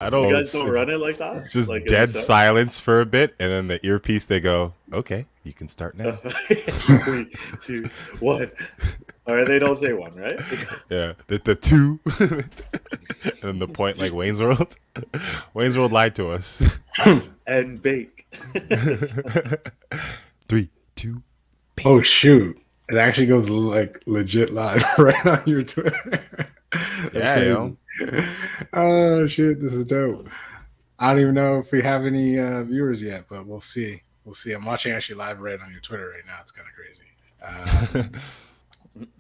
I You don't. guys don't run it like that? Just Like in the dead show? silence for a bit, and then the earpiece. They go, "Okay, you can start now." 3, 2, 1. Or they don't say one, right? Yeah, the two, and then the point like Wayne's World. Wayne's World lied to us. And bake. 3, 2. Oh shoot! It actually goes like legit live right on your Twitter. That's Yeah, crazy. Oh shit! This is dope. I don't even know if we have any viewers yet, but we'll see. We'll see. I'm watching actually live right on your Twitter right now. It's kind of crazy.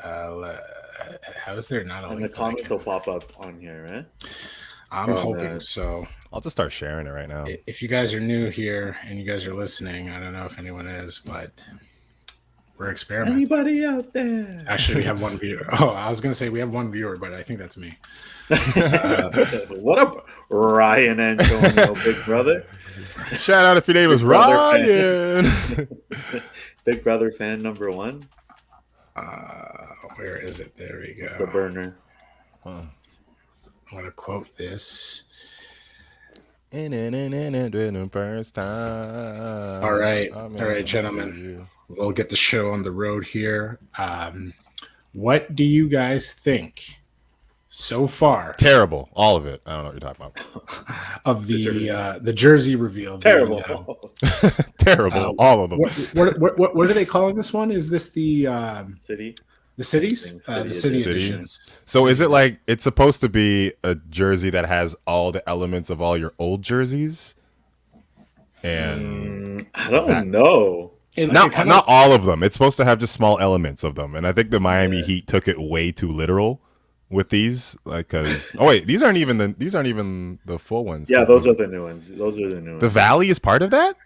How is there not a And link? the comments will pop up on here, right? I'm hoping so. I'll just start sharing it right now. If you guys are new here and you guys are listening, I don't know if anyone is, but we're experimenting. Anybody out there? Actually, we have one viewer. Oh, I was going to say we have one viewer, but I think that's me. What up, Ryan Antonio, big brother? Shout out if your name is Ryan. Big brother fan number 1. Where is it? There we go. It's the burner. I'm going to quote this. First time. All right, gentlemen. We'll get the show on the road here. What do you guys think so far? Terrible, all of it. I don't know what you're talking about. Of the jersey reveal. Terrible. Terrible, all of them. What are they calling this one? Is this the City? the cities? The city editions. So is it like it's supposed to be a jersey that has all the elements of all your old jerseys? And I don't know. Not all of them. It's supposed to have just small elements of them. And I think the Miami Heat took it way too literal with these, like, because these aren't even the full ones. Yeah, those are the new ones. The Valley is part of that.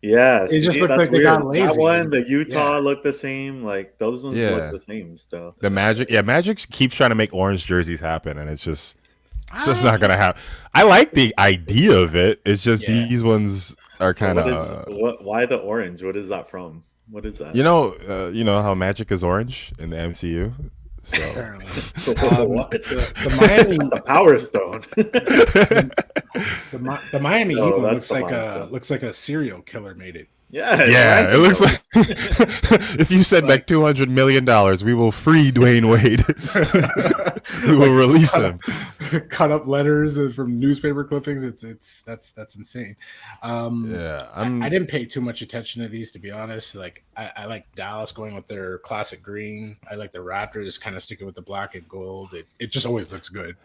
Yeah, it just looked like they got lazy. That one, the Utah looked the same. Like those ones look the same still. The Magic keeps trying to make orange jerseys happen, and it's just not gonna happen. I like the idea of it. It's just these ones are kind of. Why the orange? What is that from? What is that? You know how Magic is orange in the MCU. So the Miami, the Power Stone. the Miami Heat one looks like a serial killer made it. Yeah, it looks like if you said like $200 million, we will free Dwayne Wade. We will release him. Cut up letters from newspaper clippings. That's insane. I didn't pay too much attention to these, to be honest. Like I like Dallas going with their classic green. I like the Raptors kind of sticking with the black and gold. It just always looks good.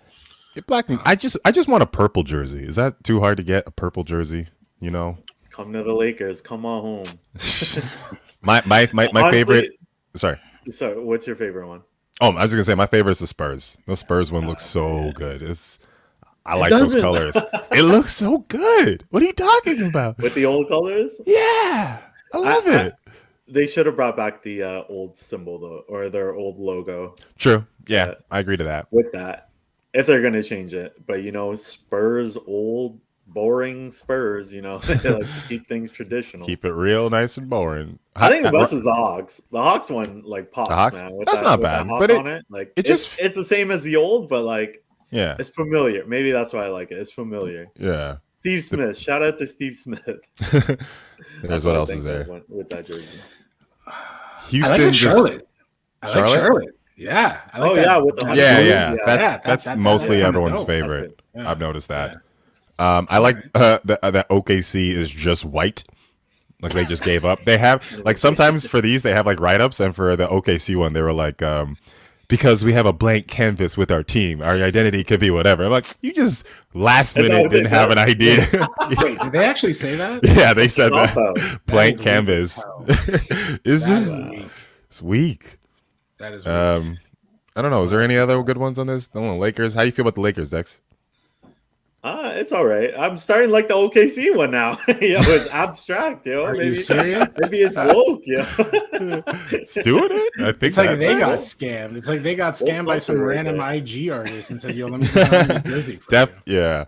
Black and I just want a purple jersey. Is that too hard to get a purple jersey? You know. Come to the Lakers. Come on home. my honestly, favorite. Sorry, what's your favorite one? Oh, I was just gonna say my favorite is the Spurs. The Spurs one looks so good. I like those colors. It looks so good. What are you talking about? With the old colors? Yeah, I love it. They should have brought back the old symbol though, or their old logo. True. Yeah, I agree to that. With that, if they're gonna change it, but Spurs old. Boring Spurs, they like to keep things traditional. Keep it real nice and boring. I think the best is the Hawks. The Hawks one pops. The Hawks? Man, that's not bad, but it's the same as the old, but it's familiar. Maybe that's why I like it. It's familiar. Yeah. Steve Smith. Shout out to Steve Smith. There's what else is there with that jersey. Houston, I like Charlotte. Charlotte. Yeah. I like that. With the that's mostly everyone's favorite. Yeah. I've noticed that. Yeah. I like that OKC is just white. Like they just gave up. They have sometimes for these they have write-ups, and for the OKC one they were like because we have a blank canvas with our team, our identity could be whatever. I'm like, you just last minute didn't have an idea. Wait, did they actually say that? Yeah, they said that. Blank canvas. It's weak. That is weak. I don't know. Is there any other good ones on this? I don't know. Lakers. How do you feel about the Lakers, Dex? It's all right. I'm starting like the OKC one now. It's abstract, Are you serious? Maybe it's woke, It's doing it. I think it's like they got scammed. It's like they got scammed by some random IG artist and said, "Yo, let me design a jersey for you." Yeah.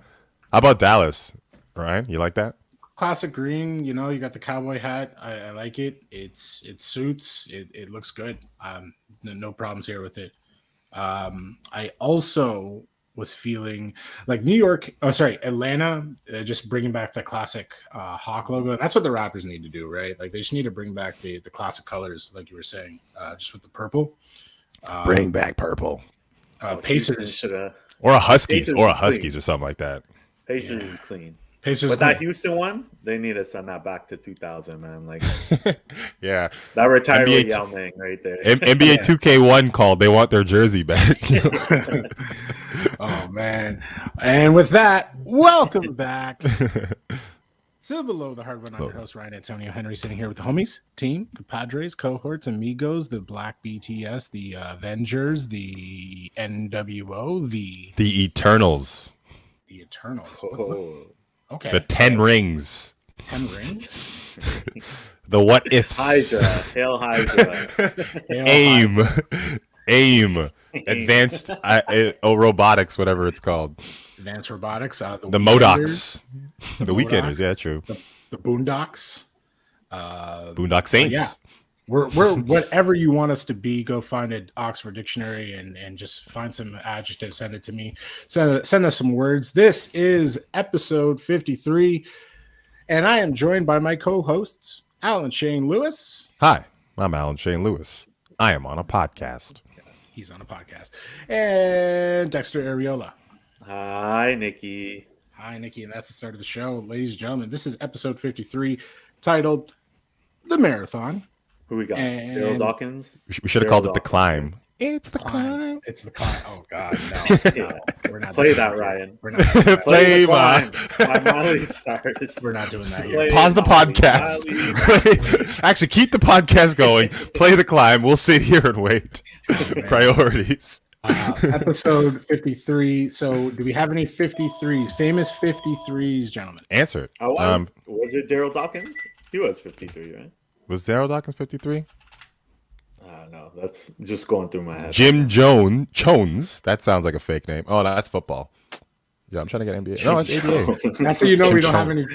How about Dallas, Ryan? You like that? Classic green. You got the cowboy hat. I like it. It suits. It looks good. No problems here with it. I also was feeling like New York. Oh, sorry, Atlanta. Just bringing back the classic Hawk logo. And that's what the Raptors need to do, right? Like they just need to bring back the classic colors, like you were saying, just with the purple. Bring back purple. Pacers or a Huskies or something like that. Pacers is clean. Pacers, but that Houston one, they need to send that back to 2000, man. Like, yeah, that retiree Yao Ming right there. NBA 2K1 called. They want their jersey back. Oh man! And with that, welcome back to Below the Hardwood. I'm your host Ryan Antonio Henry, sitting here with the homies, team, compadres, cohorts, amigos, the Black BTS, the Avengers, the NWO, the Eternals. The Eternals. Oh. Okay. The 10 rings. 10 rings? The what ifs. Hydra. Hail Hydra. AIM. Advanced robotics, whatever it's called. Advanced robotics. The Modocs. The Weekenders. Yeah, true. The Boondocks. Boondock Saints. Yeah. We're whatever you want us to be. Go find an Oxford dictionary and just find some adjectives. Send it to me. Send us some words. This is episode 53, and I am joined by my co-hosts, Alan Shane Lewis. Hi, I'm Alan Shane Lewis. I am on a podcast. He's on a podcast. And Dexter Areola. Hi, Nikki. Hi, Nikki, and that's the start of the show, ladies and gentlemen. This is episode 53, titled "The Marathon." Who we got? Daryl Dawkins? We should have called it The Climb. It's the climb. It's the climb. Oh, God, no. We're not play that, Ryan. We're not play my Miley Cyrus. We're not doing that yet. Pause the podcast. Actually, keep the podcast going. Play The Climb. We'll sit here and wait. Priorities. Episode 53. So, do we have any 53s? Famous 53s, gentlemen? Answer it. Was it Daryl Dawkins? He was 53, right? Was Daryl Dawkins 53? No, that's just going through my head. Jim Jones. That sounds like a fake name. Oh, no, that's football. Yeah, I'm trying to get NBA. No, it's ABA. That's how you know we don't have any.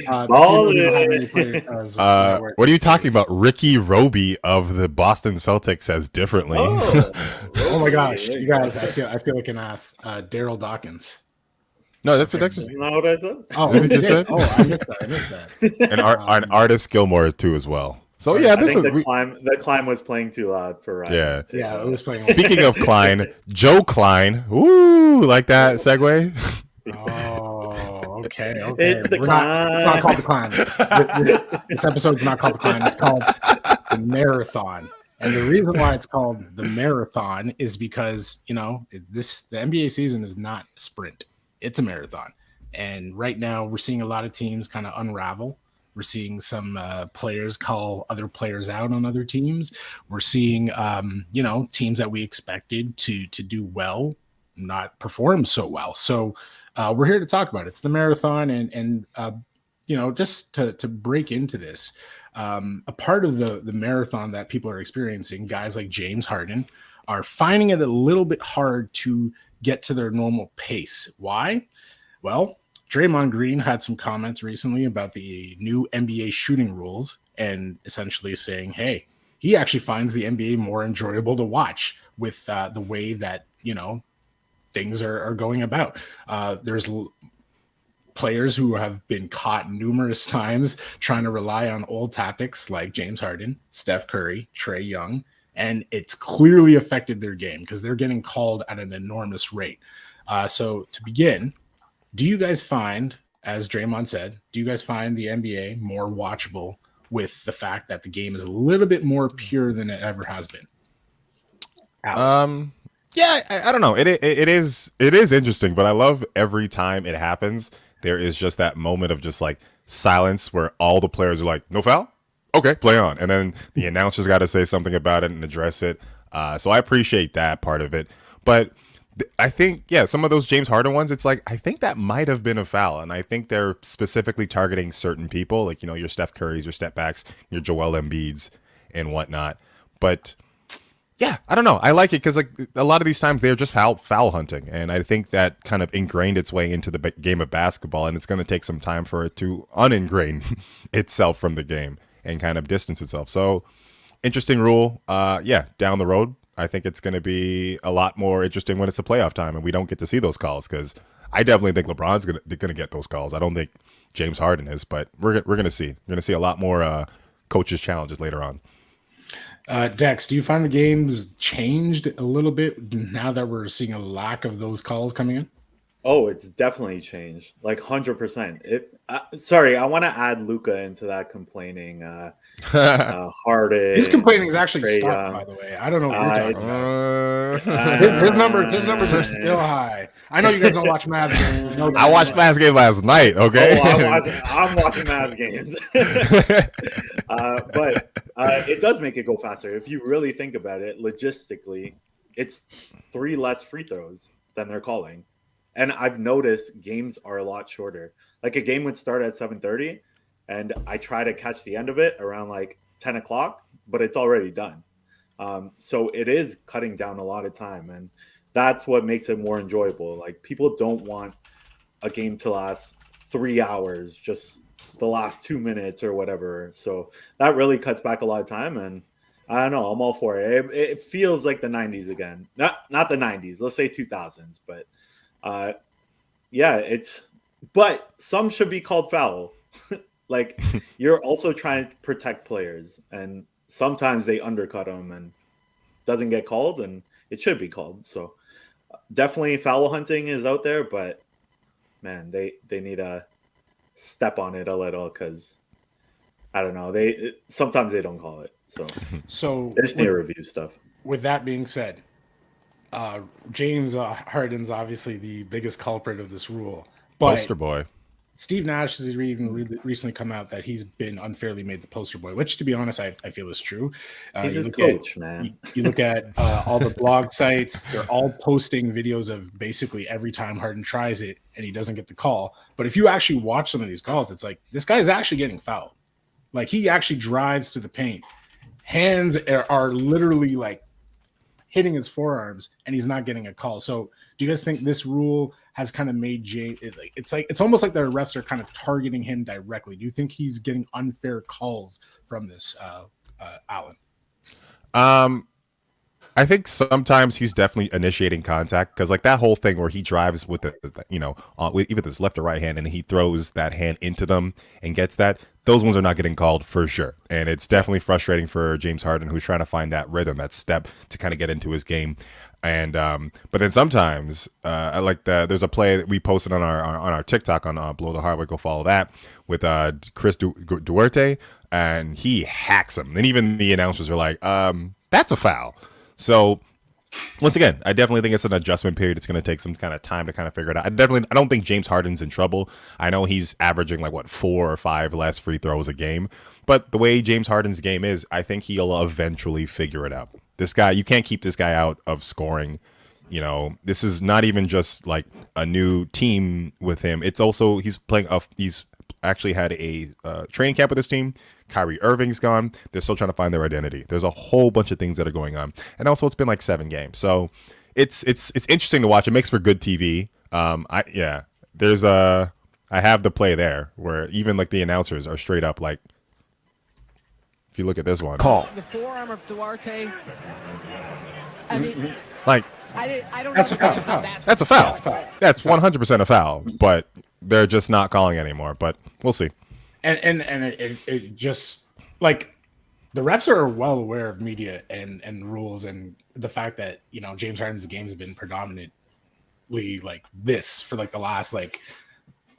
What are you talking about? Ricky Roby of the Boston Celtics says differently. Oh my gosh, you guys! I feel like an ass. Daryl Dawkins. No, that's what Dexter said. Not what I said. Oh, you just said? Oh, I missed that. And an Artist Gilmore too as well. So yeah, the climb was playing too loud for Ryan. Yeah, it was playing. Speaking of Klein, Joe Klein. Ooh, like that segue. Oh, okay. It's the climb. It's not called The Climb. This episode's not called The Climb. It's called The Marathon. And the reason why it's called The Marathon is because, the NBA season is not a sprint. It's a marathon. And right now we're seeing a lot of teams kind of unravel. We're seeing some players call other players out on other teams. We're seeing, teams that we expected to do well not perform so well. So we're here to talk about it. It's the marathon, and just to break into this, a part of the marathon that people are experiencing, guys like James Harden, are finding it a little bit hard to get to their normal pace. Why? Well, Draymond Green had some comments recently about the new NBA shooting rules and essentially saying, hey, he actually finds the NBA more enjoyable to watch with the way that, things are going about. There's players who have been caught numerous times trying to rely on old tactics like James Harden, Steph Curry, Trae Young, and it's clearly affected their game because they're getting called at an enormous rate. So to begin, do you guys find, as Draymond said, do you guys find the NBA more watchable with the fact that the game is a little bit more pure than it ever has been? Yeah, I don't know. It is interesting, but I love every time it happens. There is just that moment of just like silence where all the players are like, no foul? Okay, play on. And then the announcers got to say something about it and address it. So I appreciate that part of it. But I think, some of those James Harden ones, it's like, I think that might have been a foul. And I think they're specifically targeting certain people, like, your Steph Currys, your step backs, your Joel Embiids and whatnot. But yeah, I don't know. I like it because like a lot of these times they're just foul hunting. And I think that kind of ingrained its way into the game of basketball. And it's going to take some time for it to uningrain itself from the game and kind of distance itself. So interesting rule. Down the road, I think it's going to be a lot more interesting when it's the playoff time and we don't get to see those calls, because I definitely think LeBron's going to get those calls. I don't think James Harden is, but we're going to see. We're going to see a lot more coaches' challenges later on. Dex, do you find the games changed a little bit now that we're seeing a lack of those calls coming in? Oh, it's definitely changed, like 100%. Sorry, I want to add Luca into that complaining. Harden. His complaining is actually stopped, by the way. I don't know what you're talking about. His numbers are still high. I know you guys don't watch Mavs games. You know I watched Mavs game last night. Okay, I'm watching Mavs games, but it does make it go faster if you really think about it. Logistically, it's 3 less free throws than they're calling. And I've noticed games are a lot shorter. Like a game would start at 7:30, and I try to catch the end of it around like 10 o'clock, but it's already done. So it is cutting down a lot of time, and that's what makes it more enjoyable. Like people don't want a game to last 3 hours, just the last 2 minutes or whatever. So that really cuts back a lot of time, and I don't know. I'm all for it. It feels like the 90s again. Not the 90s. Let's say 2000s, but. But some should be called foul. Like you're also trying to protect players, and sometimes they undercut them and doesn't get called, and it should be called. So definitely foul hunting is out there, but man, they need to step on it a little, because I don't know. Sometimes they don't call it. So they just need to review stuff. With that being said, James Harden's obviously the biggest culprit of this rule. But poster boy. Steve Nash has even recently come out that he's been unfairly made the poster boy, which, to be honest, I feel is true. He's his coach, man. You look at all the blog sites; they're all posting videos of basically every time Harden tries it and he doesn't get the call. But if you actually watch some of these calls, it's like this guy is actually getting fouled. Like he actually drives to the paint, hands are literally like hitting his forearms, and he's not getting a call. So do you guys think this rule has kind of made it's almost like the refs are kind of targeting him directly? Do you think he's getting unfair calls from this, Alan? I think sometimes he's definitely initiating contact, because like that whole thing where he drives with with his left or right hand and he throws that hand into them and gets that, those ones are not getting called for sure. And it's definitely frustrating for James Harden, who's trying to find that rhythm, that step to kind of get into his game. And but then sometimes I like that there's a play that we posted on our TikTok on Below the Hardwood. Go follow that, with Chris Duarte, and he hacks him. And even the announcers are like, that's a foul. So once again, I definitely think it's an adjustment period. It's going to take some kind of time to kind of figure it out. I don't think James Harden's in trouble. I know he's averaging like 4 or 5 less free throws a game, but the way James Harden's game is, I think he'll eventually figure it out. This guy, you can't keep this guy out of scoring. You know, this is not even just like a new team with him. It's also he's actually had a training camp with this team. Kyrie Irving's gone. They're still trying to find their identity. There's a whole bunch of things that are going on, and also it's been like 7 games, so it's interesting to watch. It makes for good TV. I have the play there where even like the announcers are straight up like, if you look at this one, call the forearm of Duarte. I mean, like I don't. That's know a foul. That's a foul. That's 100% a foul, but they're just not calling anymore. But we'll see. And it just like the refs are well aware of media and rules, and the fact that James Harden's games have been predominantly like this for like the last like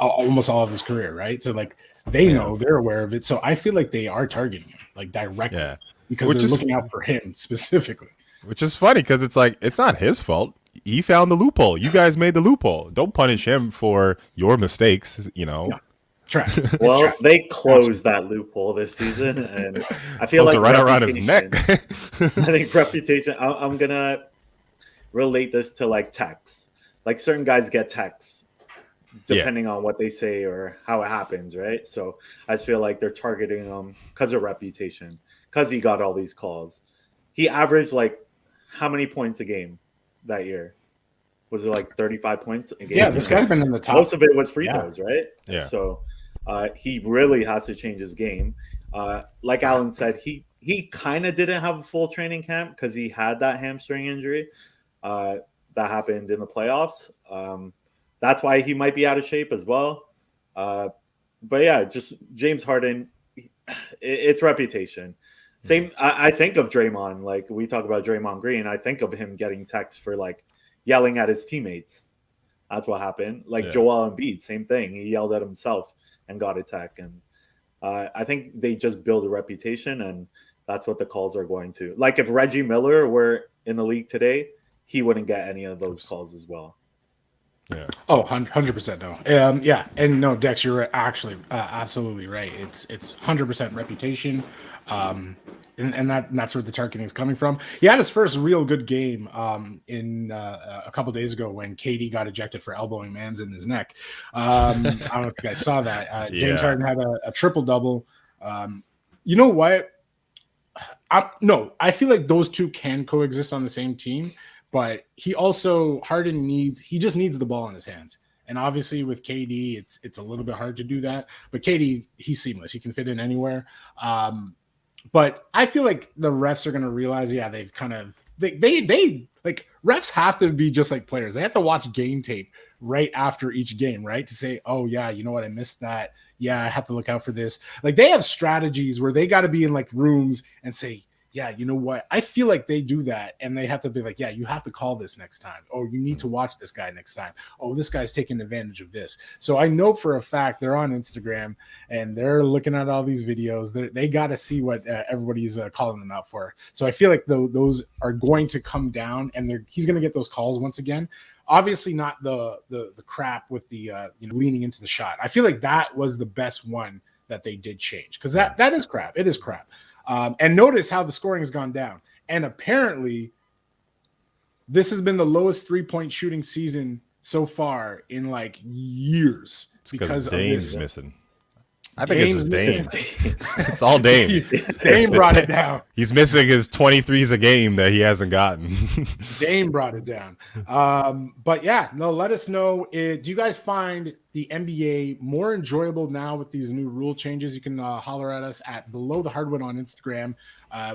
almost all of his career, right? So like they know, they're aware of it. So I feel like they are targeting him like directly, because they're looking out for him specifically. Which is funny, because it's like it's not his fault. He found the loophole. You guys made the loophole. Don't punish him for your mistakes. No. Well, they closed that loophole this season, and I feel like right around his neck. I think reputation. I'm gonna relate this to like texts. Like certain guys get texts depending on what they say or how it happens, right? So I just feel like they're targeting him because of reputation, because he got all these calls. He averaged like how many points a game that year? Was it like 35 points a game? Yeah, this guy's been in the top. Most of it was free throws, right? Yeah. So he really has to change his game. Like Alan said, he he kind of didn't have a full training camp because he had that hamstring injury that happened in the playoffs. That's why he might be out of shape as well. But yeah, just James Harden, it's reputation. Same, I think of Draymond, like we talk about Draymond Green. I think of him getting texts for like yelling at his teammates. That's what happened. Like Joel Embiid, same thing. He yelled at himself and got a tech. And I think they just build a reputation, and that's what the calls are going to. Like if Reggie Miller were in the league today, he wouldn't get any of those calls as well. Yeah. Oh, 100% no. Yeah, and no, Dex, you're actually absolutely right. It's 100% reputation, and that's where the targeting is coming from. He had his first real good game in a couple days ago when KD got ejected for elbowing Mans in his neck. I don't know if you guys saw that. James Harden had a triple double. You know what? I feel like those two can coexist on the same team. But Harden just needs the ball in his hands. And obviously with KD, it's a little bit hard to do that. But KD, he's seamless. He can fit in anywhere. But I feel like the refs are going to realize, they've kind of they like refs have to be just like players. They have to watch game tape right after each game, right? To say, oh yeah, you know what, I missed that. Yeah, I have to look out for this. Like they have strategies where they got to be in like rooms and say, yeah, you know what? I feel like they do that, and they have to be like, yeah, you have to call this next time. Oh, you need to watch this guy next time. Oh, this guy's taking advantage of this. So I know for a fact they're on Instagram, and they're looking at all these videos. They got to see what everybody's calling them out for. So I feel like those are going to come down, and he's going to get those calls once again. Obviously not the crap with the leaning into the shot. I feel like that was the best one that they did change, because that is crap. It is crap. And notice how the scoring has gone down. And apparently, this has been the lowest 3-point shooting season so far in like years. It's because Dame's missing. I think it's just Dame. It's all Dame. Dame brought it down. He's missing his 23s a game that he hasn't gotten. Dame brought it down. But yeah, no, let us know. Do you guys find the NBA more enjoyable now with these new rule changes? You can holler at us at Below the Hardwood on Instagram.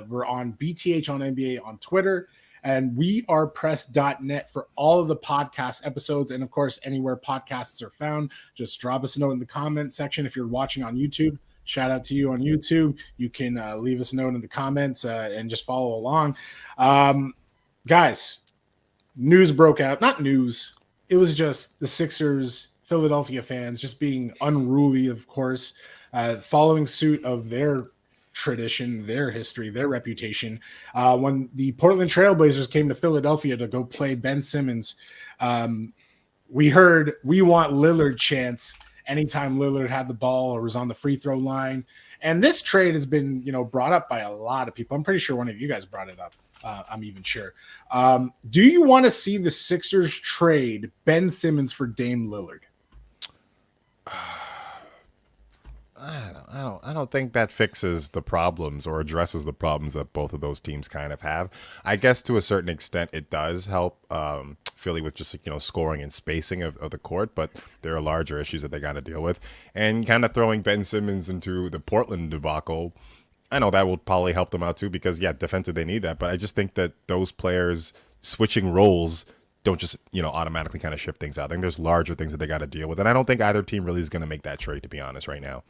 We're on BTH on NBA on Twitter. And we are press.net for all of the podcast episodes. And of course, anywhere podcasts are found, just drop us a note in the comment section. If you're watching on YouTube, shout out to you on YouTube. You can leave us a note in the comments and just follow along. Guys, news broke out. Not news. It was just the Sixers, Philadelphia fans just being unruly, of course, following suit of their tradition, their history, their reputation. When the Portland Trailblazers came to Philadelphia to go play Ben Simmons, we heard "We want Lillard" chants anytime Lillard had the ball or was on the free throw line. And this trade has been, brought up by a lot of people. I'm pretty sure one of you guys brought it up. I'm even sure. Do you want to see the Sixers trade Ben Simmons for Dame Lillard? I don't think that fixes the problems or addresses the problems that both of those teams kind of have. I guess to a certain extent it does help Philly with just scoring and spacing of the court, but there are larger issues that they got to deal with. And kind of throwing Ben Simmons into the Portland debacle, I know that will probably help them out too, because defensive they need that. But I just think that those players switching roles don't just automatically kind of shift things out. I think there's larger things that they got to deal with, and I don't think either team really is going to make that trade, to be honest, right now.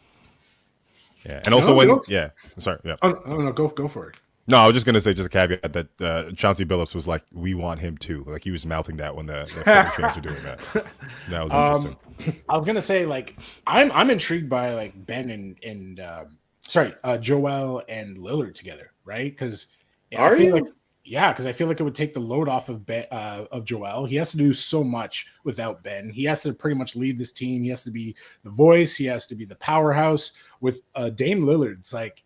Yeah, and also sorry, yeah. Oh no, go for it. No, I was just gonna say, just a caveat that Chauncey Billups was like, "We want him too." Like he was mouthing that when the fans were doing that. That was interesting. I was gonna say, like, I'm intrigued by like Ben and Joel and Lillard together, right? Because I feel like it would take the load off of Joel. He has to do so much without Ben. He has to pretty much lead this team. He has to be the voice. He has to be the powerhouse. With Dame Lillard, it's like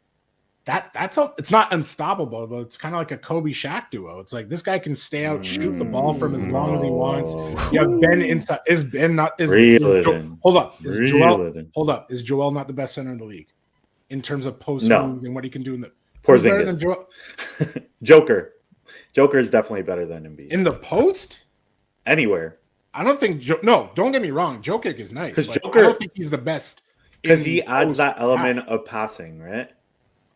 it's not unstoppable, but it's kind of like a Kobe Shaq duo. It's like this guy can stay out, shoot the ball from as long as he wants. Yeah, Ben inside. Is Ben not? Hold up. Is Joel not the best center in the league in terms of post moves and what he can do in the? Better than Joker. Joker is definitely better than Embiid in the post. Anywhere. I don't think. Don't get me wrong. Joker is nice. But I don't think he's the best. Because he adds that element of passing, right?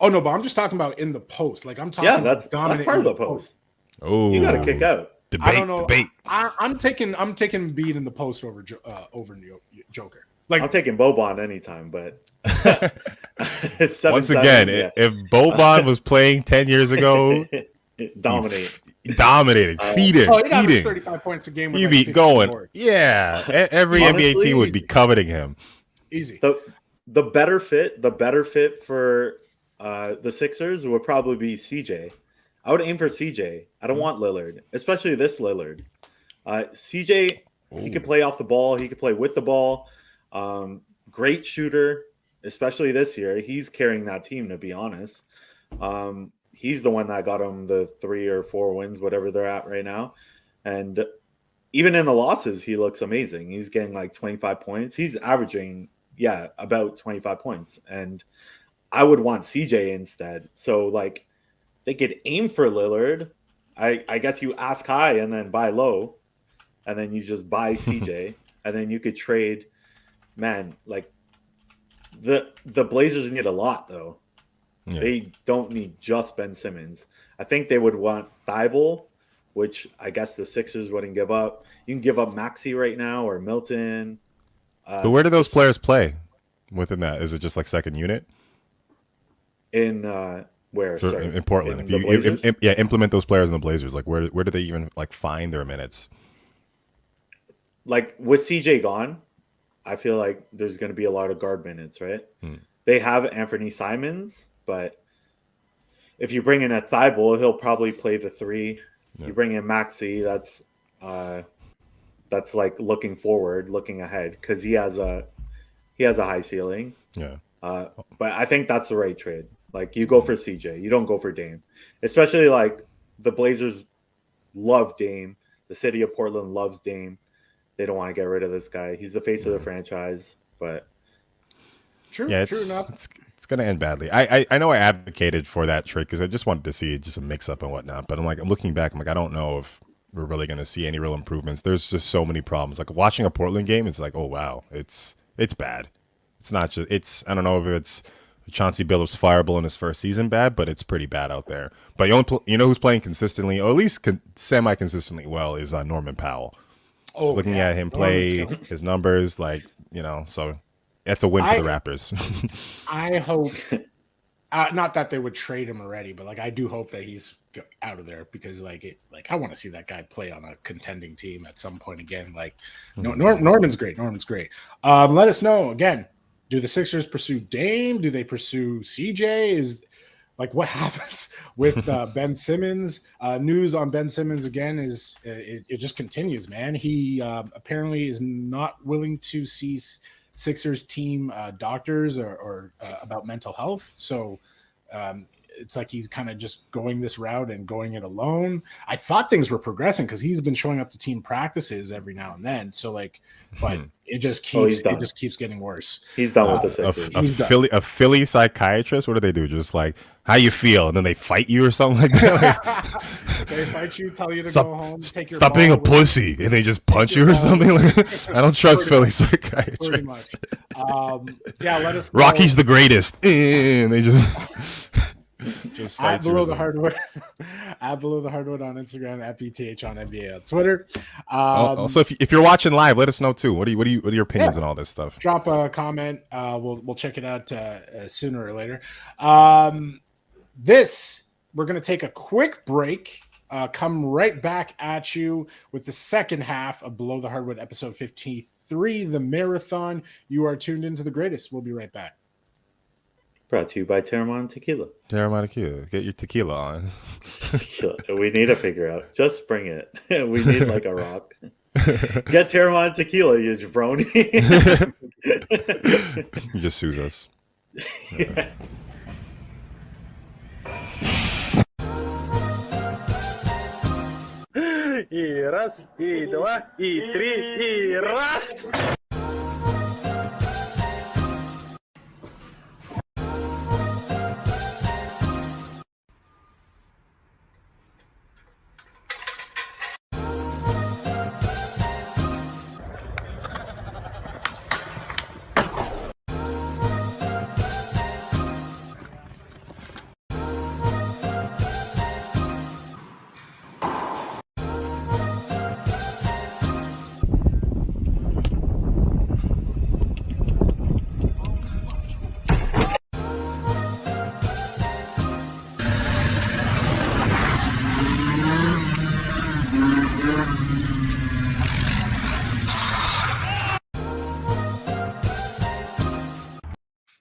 Oh no, but I'm just talking about in the post. Like I'm talking. Yeah, that's part of the post. Oh, you got to kick out. I don't know. I'm taking Embiid in the post over Joker. Like Oh. I'm taking Boban anytime, but once again, if Boban was playing 10 years ago, dominating, feeding. Oh, he'd average 35 points a game. He'd be going. Boards. Yeah, every Honestly, NBA team would be coveting him. Easy. The better fit for the Sixers would probably be CJ. I would aim for CJ. I don't want Lillard, especially this Lillard. CJ, he can play off the ball. He can play with the ball. Great shooter, especially this year. He's carrying that team, to be honest. He's the one that got him the 3 or 4 wins, whatever they're at right now. And even in the losses, he looks amazing. He's getting like 25 points. He's averaging, about 25 points. And I would want CJ instead. So, like, they could aim for Lillard. I guess you ask high and then buy low. And then you just buy CJ. And then you could trade. Man, like, the Blazers need a lot, though. Yeah. They don't need just Ben Simmons. I think they would want Thibault, which I guess the Sixers wouldn't give up. You can give up Maxey right now or Milton. But where do those players play within that? Is it just like second unit? In where? In Portland. If you implement those players in the Blazers, like where do they even like find their minutes? Like with CJ gone, I feel like there's going to be a lot of guard minutes, right? They have Anthony Simons, but if you bring in a Thibault, he'll probably play the 3. Yeah. You bring in Maxey, that's like looking forward, looking ahead, because he has a high ceiling. Yeah. But I think that's the right trade. Like, you go for CJ, you don't go for Dame, especially like the Blazers love Dame. The city of Portland loves Dame. They don't want to get rid of this guy. He's the face of the franchise, but true enough. It's going to end badly. I know I advocated for that trade because I just wanted to see just a mix-up and whatnot. But I'm looking back, I don't know if we're really going to see any real improvements. There's just so many problems. Like watching a Portland game, it's like, oh wow, it's bad. It's not just I don't know if it's Chauncey Billups fireable in his first season bad, but it's pretty bad out there. But you know who's playing consistently, or at least semi-consistently well, is Norman Powell. Just looking at him play, his numbers, so that's a win for the Raptors. I hope, not that they would trade him already, but like I do hope that he's out of there because I want to see that guy play on a contending team at some point again. Like, Norman's great. Let us know again. Do the Sixers pursue Dame? Do they pursue CJ? Is like what happens with Ben Simmons? News on Ben Simmons again is it just continues, man. He apparently is not willing to see Sixers team doctors or about mental health. So it's like he's kind of just going this route and going it alone. I thought things were progressing because he's been showing up to team practices every now and then. So but it just keeps getting worse. He's done with the Sixers. A Philly psychiatrist. What do they do? Just like, how you feel, and then they fight you or something like that. They fight you, tell you to go home, take your stop being a pussy, and they just punch you or something. Like, I don't trust Philly psychiatrists. Pretty much. Let us know. Rocky's the greatest, and they just. At Below the Hardwood on Instagram, at BTH on NBA on Twitter. Also, if you're watching live, let us know too. What are your opinions on all this stuff? Drop a comment. We'll check it out sooner or later. We're going to take a quick break. Come right back at you with the second half of Below the Hardwood, episode 53, the marathon. You are tuned into the greatest. We'll be right back. Brought to you by Terramon Tequila. Terramon Tequila. Get your tequila on. We need to figure out. Just bring it. We need like a rock. Get Terramon Tequila, you jabroni. He just sues us. Yeah. И раз, и два, и три, и раз.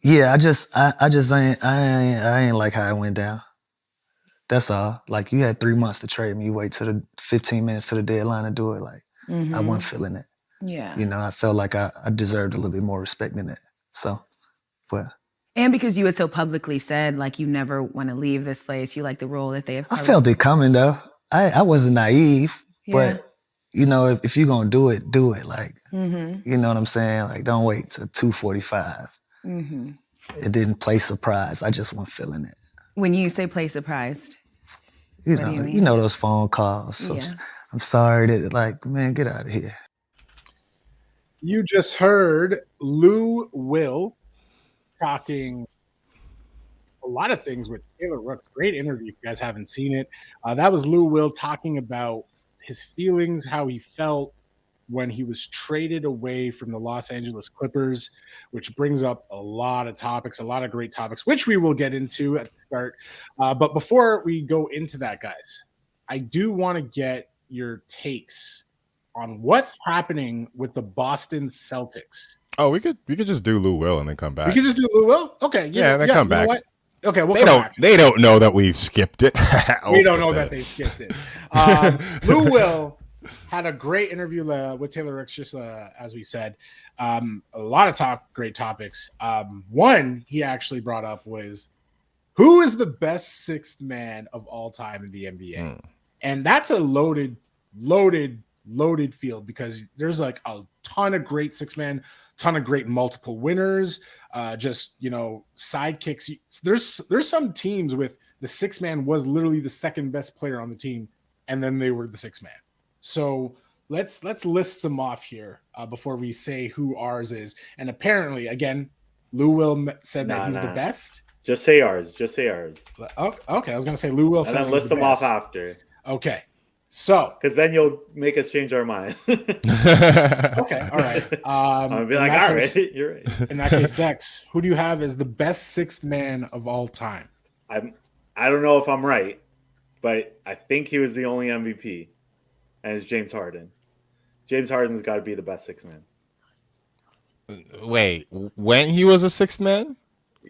Yeah, I ain't like how it went down. That's all. Like, you had 3 months to trade me. You wait till the 15 minutes to the deadline to do it. Like, I wasn't feeling it. Yeah. You know, I felt like I deserved a little bit more respect than that. So, but. And because you had so publicly said, like, you never want to leave this place, you like the role that they have I felt it coming, though. I wasn't naive, but, you know, if you're going to do it, do it. Like, you know what I'm saying? Like, don't wait till 2:45. It didn't play surprise. I just wasn't feeling it. When you say play surprised, you know those phone calls. So I'm sorry that, like, man, get out of here. You just heard Lou Will talking a lot of things with Taylor Rooks. Great interview if you guys haven't seen it. That was Lou Will talking about his feelings, how he felt when he was traded away from the Los Angeles Clippers, which brings up a lot of topics, a lot of great topics, which we will get into at the start. But before we go into that, guys, I do want to get your takes on what's happening with the Boston Celtics. Oh, we could just do Lou Will and then come back. We could just do Lou Will? Okay. Yeah, then come back. Okay, we'll come back. They don't know that we've skipped it. We don't know that they skipped it. Lou Will had a great interview with Taylor Rooks, just as we said. A lot of great topics. One he actually brought up was, who is the best sixth man of all time in the NBA? And that's a loaded field, because there's like a ton of great six man, ton of great multiple winners, just, you know, sidekicks. There's some teams with the six man was literally the second best player on the team, and then they were the six man. So let's list some off here before we say who ours is. And apparently, again, Lou Will said that he's the best. Just say ours. Okay, I was gonna say Lou Will says and then list them off after. Okay, so because then you'll make us change our mind. Okay, all right. I'll be like, all right, you're right. In that case, Dex, who do you have as the best sixth man of all time? I don't know if I'm right, but I think he was the only MVP, and it's James Harden. James Harden's got to be the best sixth man. Wait, when he was a sixth man?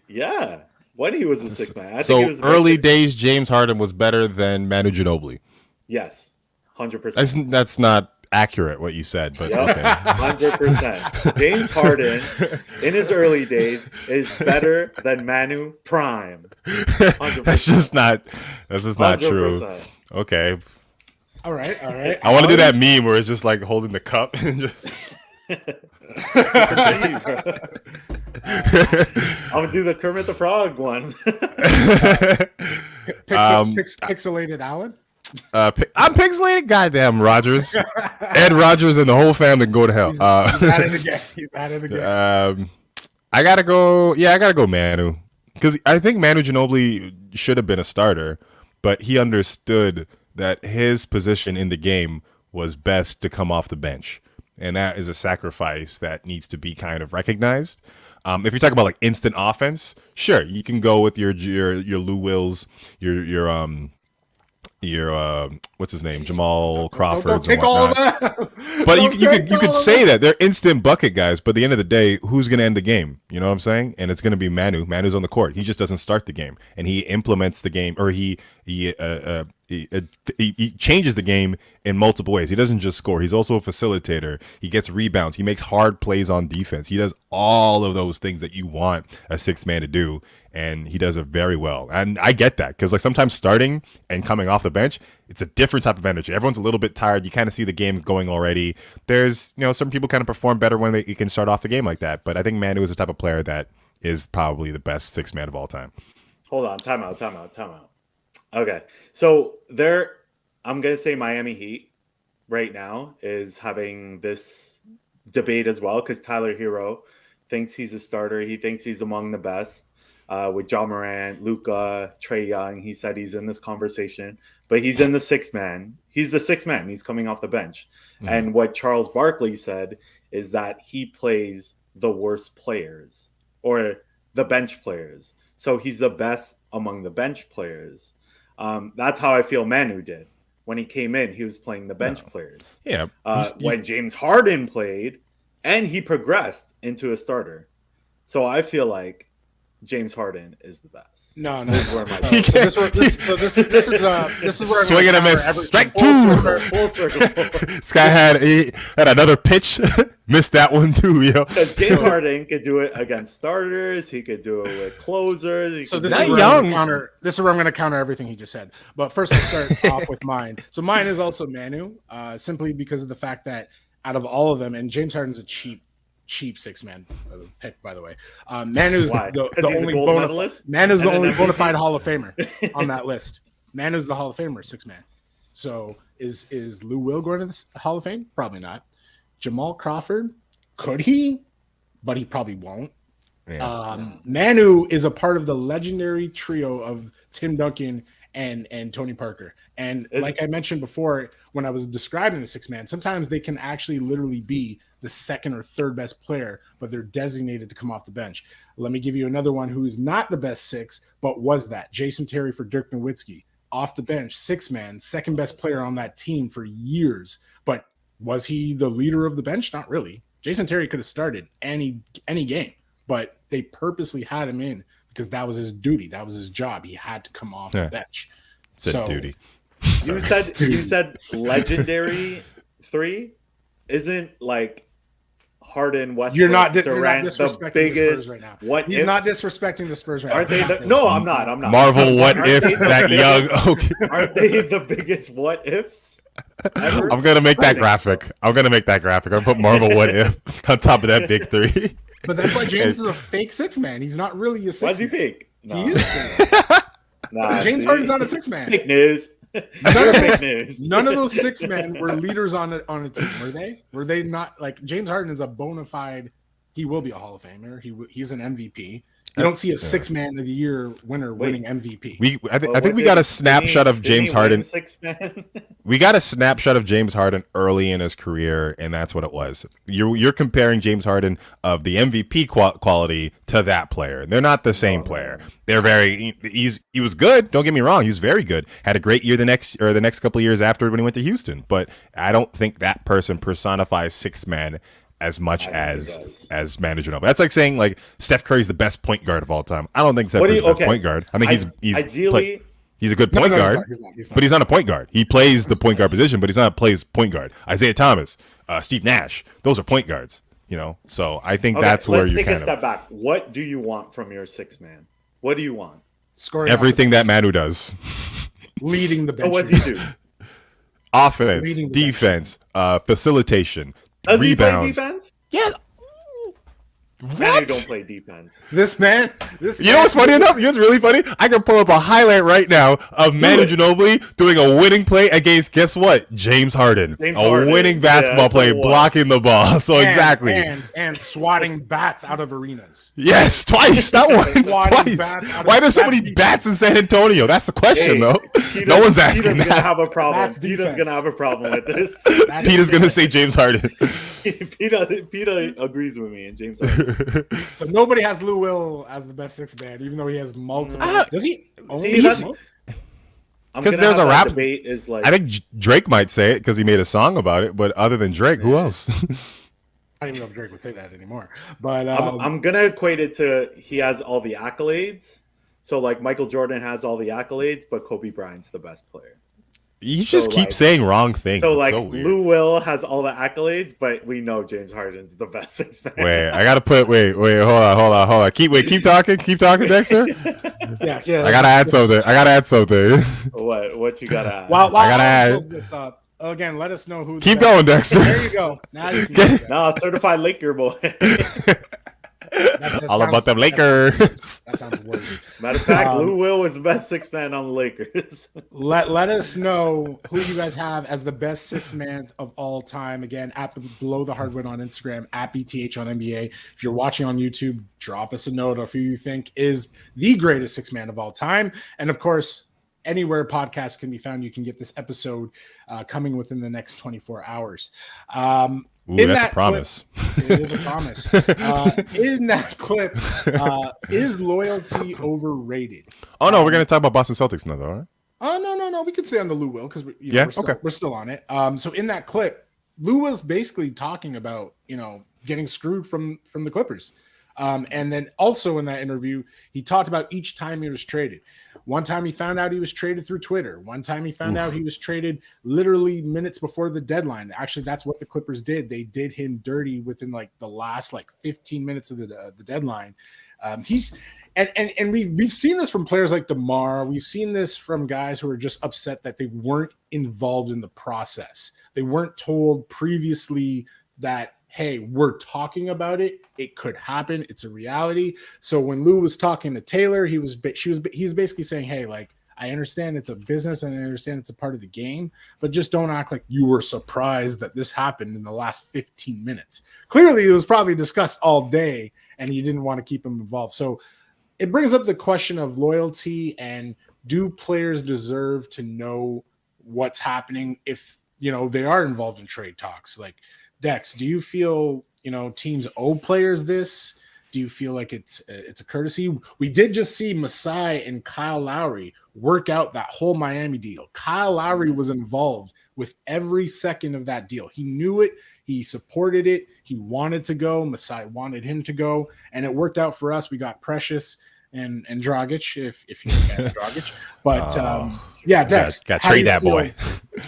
Yeah, when he was a sixth man. So early days, James Harden was better than Manu Ginobili. Yes, 100%. That's not accurate what you said, but okay. 100%. James Harden in his early days is better than Manu Prime. 100%. That's just not true. Okay. All right. I want to do that meme where it's just like holding the cup and just. I'm gonna do the Kermit the Frog one. Pixelated Allen. I'm pixelated. Goddamn Rogers, Ed Rogers, and the whole family can go to hell. He's not in the game. He's not in the game. I gotta go. Yeah, I gotta go Manu, because I think Manu Ginobili should have been a starter, but he understood that his position in the game was best to come off the bench, and that is a sacrifice that needs to be kind of recognized. If you're talking about like instant offense, sure, you can go with your Lou Wills, your what's his name, Jamal Crawford and whatnot. But you could say that they're instant bucket guys, but at the end of the day, who's going to end the game? You know what I'm saying? And it's going to be Manu. Manu's on the court. He just doesn't start the game, and he implements the game, or he changes the game in multiple ways. He doesn't just score. He's also a facilitator. He gets rebounds. He makes hard plays on defense. He does all of those things that you want a sixth man to do, and he does it very well. And I get that, because like sometimes starting and coming off the bench, it's a different type of energy. Everyone's a little bit tired. You kind of see the game going already. There's, some people kind of perform better when you can start off the game like that. But I think Manu is the type of player that is probably the best sixth man of all time. Hold on. Time out. Okay. So I'm going to say Miami Heat right now is having this debate as well, because Tyler Hero thinks he's a starter. He thinks he's among the best. With Ja Morant, Luka, Trae Young, he said he's in this conversation, but he's in the sixth man. He's the sixth man. He's coming off the bench. Mm-hmm. And what Charles Barkley said is that he plays the worst players, or the bench players. So he's the best among the bench players. That's how I feel Manu did. When he came in, he was playing the bench players. Yeah. When James Harden played, and he progressed into a starter. So I feel like James Harden is the best. No. This is where swing and a miss. Strike two. Full circle. This guy had another pitch. Missed that one too, yo. James Harden could do it against starters. He could do it with closers. This is where I'm going to counter everything he just said. But first, I'll start off with mine. So mine is also Manu, simply because of the fact that out of all of them, and James Harden's a cheap six-man pick, by the way. Manu's the only bona fide Hall of Famer on that list. Manu's the Hall of Famer, six-man. So is Lou Will going to the Hall of Fame? Probably not. Jamal Crawford, could he? But he probably won't. Yeah. Manu is a part of the legendary trio of Tim Duncan and Tony Parker. And like I mentioned before, when I was describing the six-man, sometimes they can actually literally be the second or third best player, but they're designated to come off the bench. Let me give you another one who is not the best six, but was that. Jason Terry for Dirk Nowitzki. Off the bench, six-man, second best player on that team for years. But was he the leader of the bench? Not really. Jason Terry could have started any game, but they purposely had him in because that was his duty. That was his job. He had to come off the bench. It's a duty. You said legendary three? Isn't like Harden, Westbrook, you're not Durant disrespecting the biggest Spurs right now. He's not disrespecting the Spurs right aren't now. No, I'm not. Marvel, what if that young? Okay. Aren't they the biggest what ifs ever? I'm gonna make that graphic. I'm gonna put Marvel, what if on top of that big three. But that's why James is a fake six-man. He's not really a six-man. Why is he fake? No. He is fake. James Harden's not a six-man. Fake news. None of those six men were leaders on a team, were they? Were they not? Like James Harden is a bona fide. He will be a Hall of Famer. He's an MVP. You don't see a six-man of the year winner winning MVP. I think we got a snapshot of James Harden. We got a snapshot of James Harden early in his career, and that's what it was. You're comparing James Harden of the MVP quality to that player. They're not the same player. They're he was good. Don't get me wrong. He was very good. Had a great year the next couple of years after when he went to Houston. But I don't think that person personifies sixth man as much as Manu Ginobili. That's like saying like Steph Curry's the best point guard of all time. I don't think Steph Curry's the best point guard. I think he's a good point guard, but he's not a point guard. He plays the point guard position, but he's not a point guard. Isaiah Thomas, Steve Nash, those are point guards. So I think that's where you take a step back. What do you want from your six man? What do you want? Scoring everything that Manu does. Leading the bench. So what does he do? Offense, defense, facilitation. Does rebounds. He play defense? Yeah. Manu don't play defense. This man. You know what's funny enough? You know what's really funny? I can pull up a highlight right now of Manu Ginobili doing a winning play against, guess what? James Harden. Winning basketball play, blocking the ball. So exactly. And swatting bats out of arenas. Yes, twice. Not once, twice. Why are there so many bats in San Antonio? That's the question, though. No one's asking Peter's that. Gonna have a problem. Peter's going to have a problem with this. Peter's going to say James Harden. Peter agrees with me and James Harden. So nobody has Lou Will as the best six man, even though he has multiple. Does he? Because there's a rap debate. I think Drake might say it because he made a song about it. But other than Drake, who else? I don't even know if Drake would say that anymore. But I'm gonna equate it to he has all the accolades. So like Michael Jordan has all the accolades, but Kobe Bryant's the best player. You just keep saying wrong things. So like Lou Will has all the accolades, but we know James Harden's the best six man. Wait, I gotta put. Wait, hold on. Keep talking, Dexter. Yeah. I gotta add something. What you gotta add? While I gotta add this up again. Let us know who. Keep going, Dexter. There you go. Now you can certified Laker boy. All about them Lakers. That sounds worse. Matter of fact, Lou Will was the best six man on the Lakers. Let us know who you guys have as the best six man of all time. Again, below the Hardwood on Instagram, at BTH on NBA. If you're watching on YouTube, drop us a note of who you think is the greatest six man of all time. And of course, anywhere podcasts can be found, you can get this episode coming within the next 24 hours. That's a promise. It is a promise. In that clip, is loyalty overrated? Oh, no, we're going to talk about Boston Celtics now, though, right? Oh, no. We could stay on the Lou Will because we're still on it. So in that clip, Lou Will's basically talking about, getting screwed from the Clippers. And then also in that interview, he talked about each time he was traded. One time he found out he was traded through Twitter. One time he found out he was traded literally minutes before the deadline. Actually, that's what the Clippers did. They did him dirty within like the last 15 minutes of the deadline. We've seen this from players like DeMar. We've seen this from guys who are just upset that they weren't involved in the process. They weren't told previously that, hey, we're talking about it. It could happen. It's a reality. So when Lou was talking to Taylor, he was basically saying, hey, like, I understand it's a business and I understand it's a part of the game, but just don't act like you were surprised that this happened in the last 15 minutes. Clearly, it was probably discussed all day and you didn't want to keep him involved. So it brings up the question of loyalty and do players deserve to know what's happening if, they are involved in trade talks? Like, Dex, do you feel, teams owe players this? Do you feel like it's a courtesy? We did just see Masai and Kyle Lowry work out that whole Miami deal. Kyle Lowry was involved with every second of that deal. He knew it. He supported it. He wanted to go. Masai wanted him to go. And it worked out for us. We got Precious and Dragic, if you can Dragic. But Dex, got trade that boy.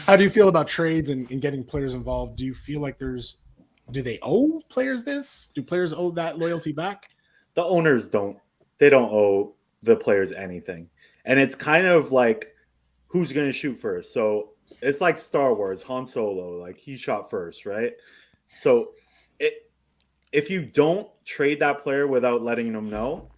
How do you feel about trades and getting players involved? Do you feel like do they owe players this? Do players owe that loyalty back? The owners don't. They don't owe the players anything. And it's kind of like who's going to shoot first. So it's like Star Wars, Han Solo, like he shot first, right? So if you don't trade that player without letting them know,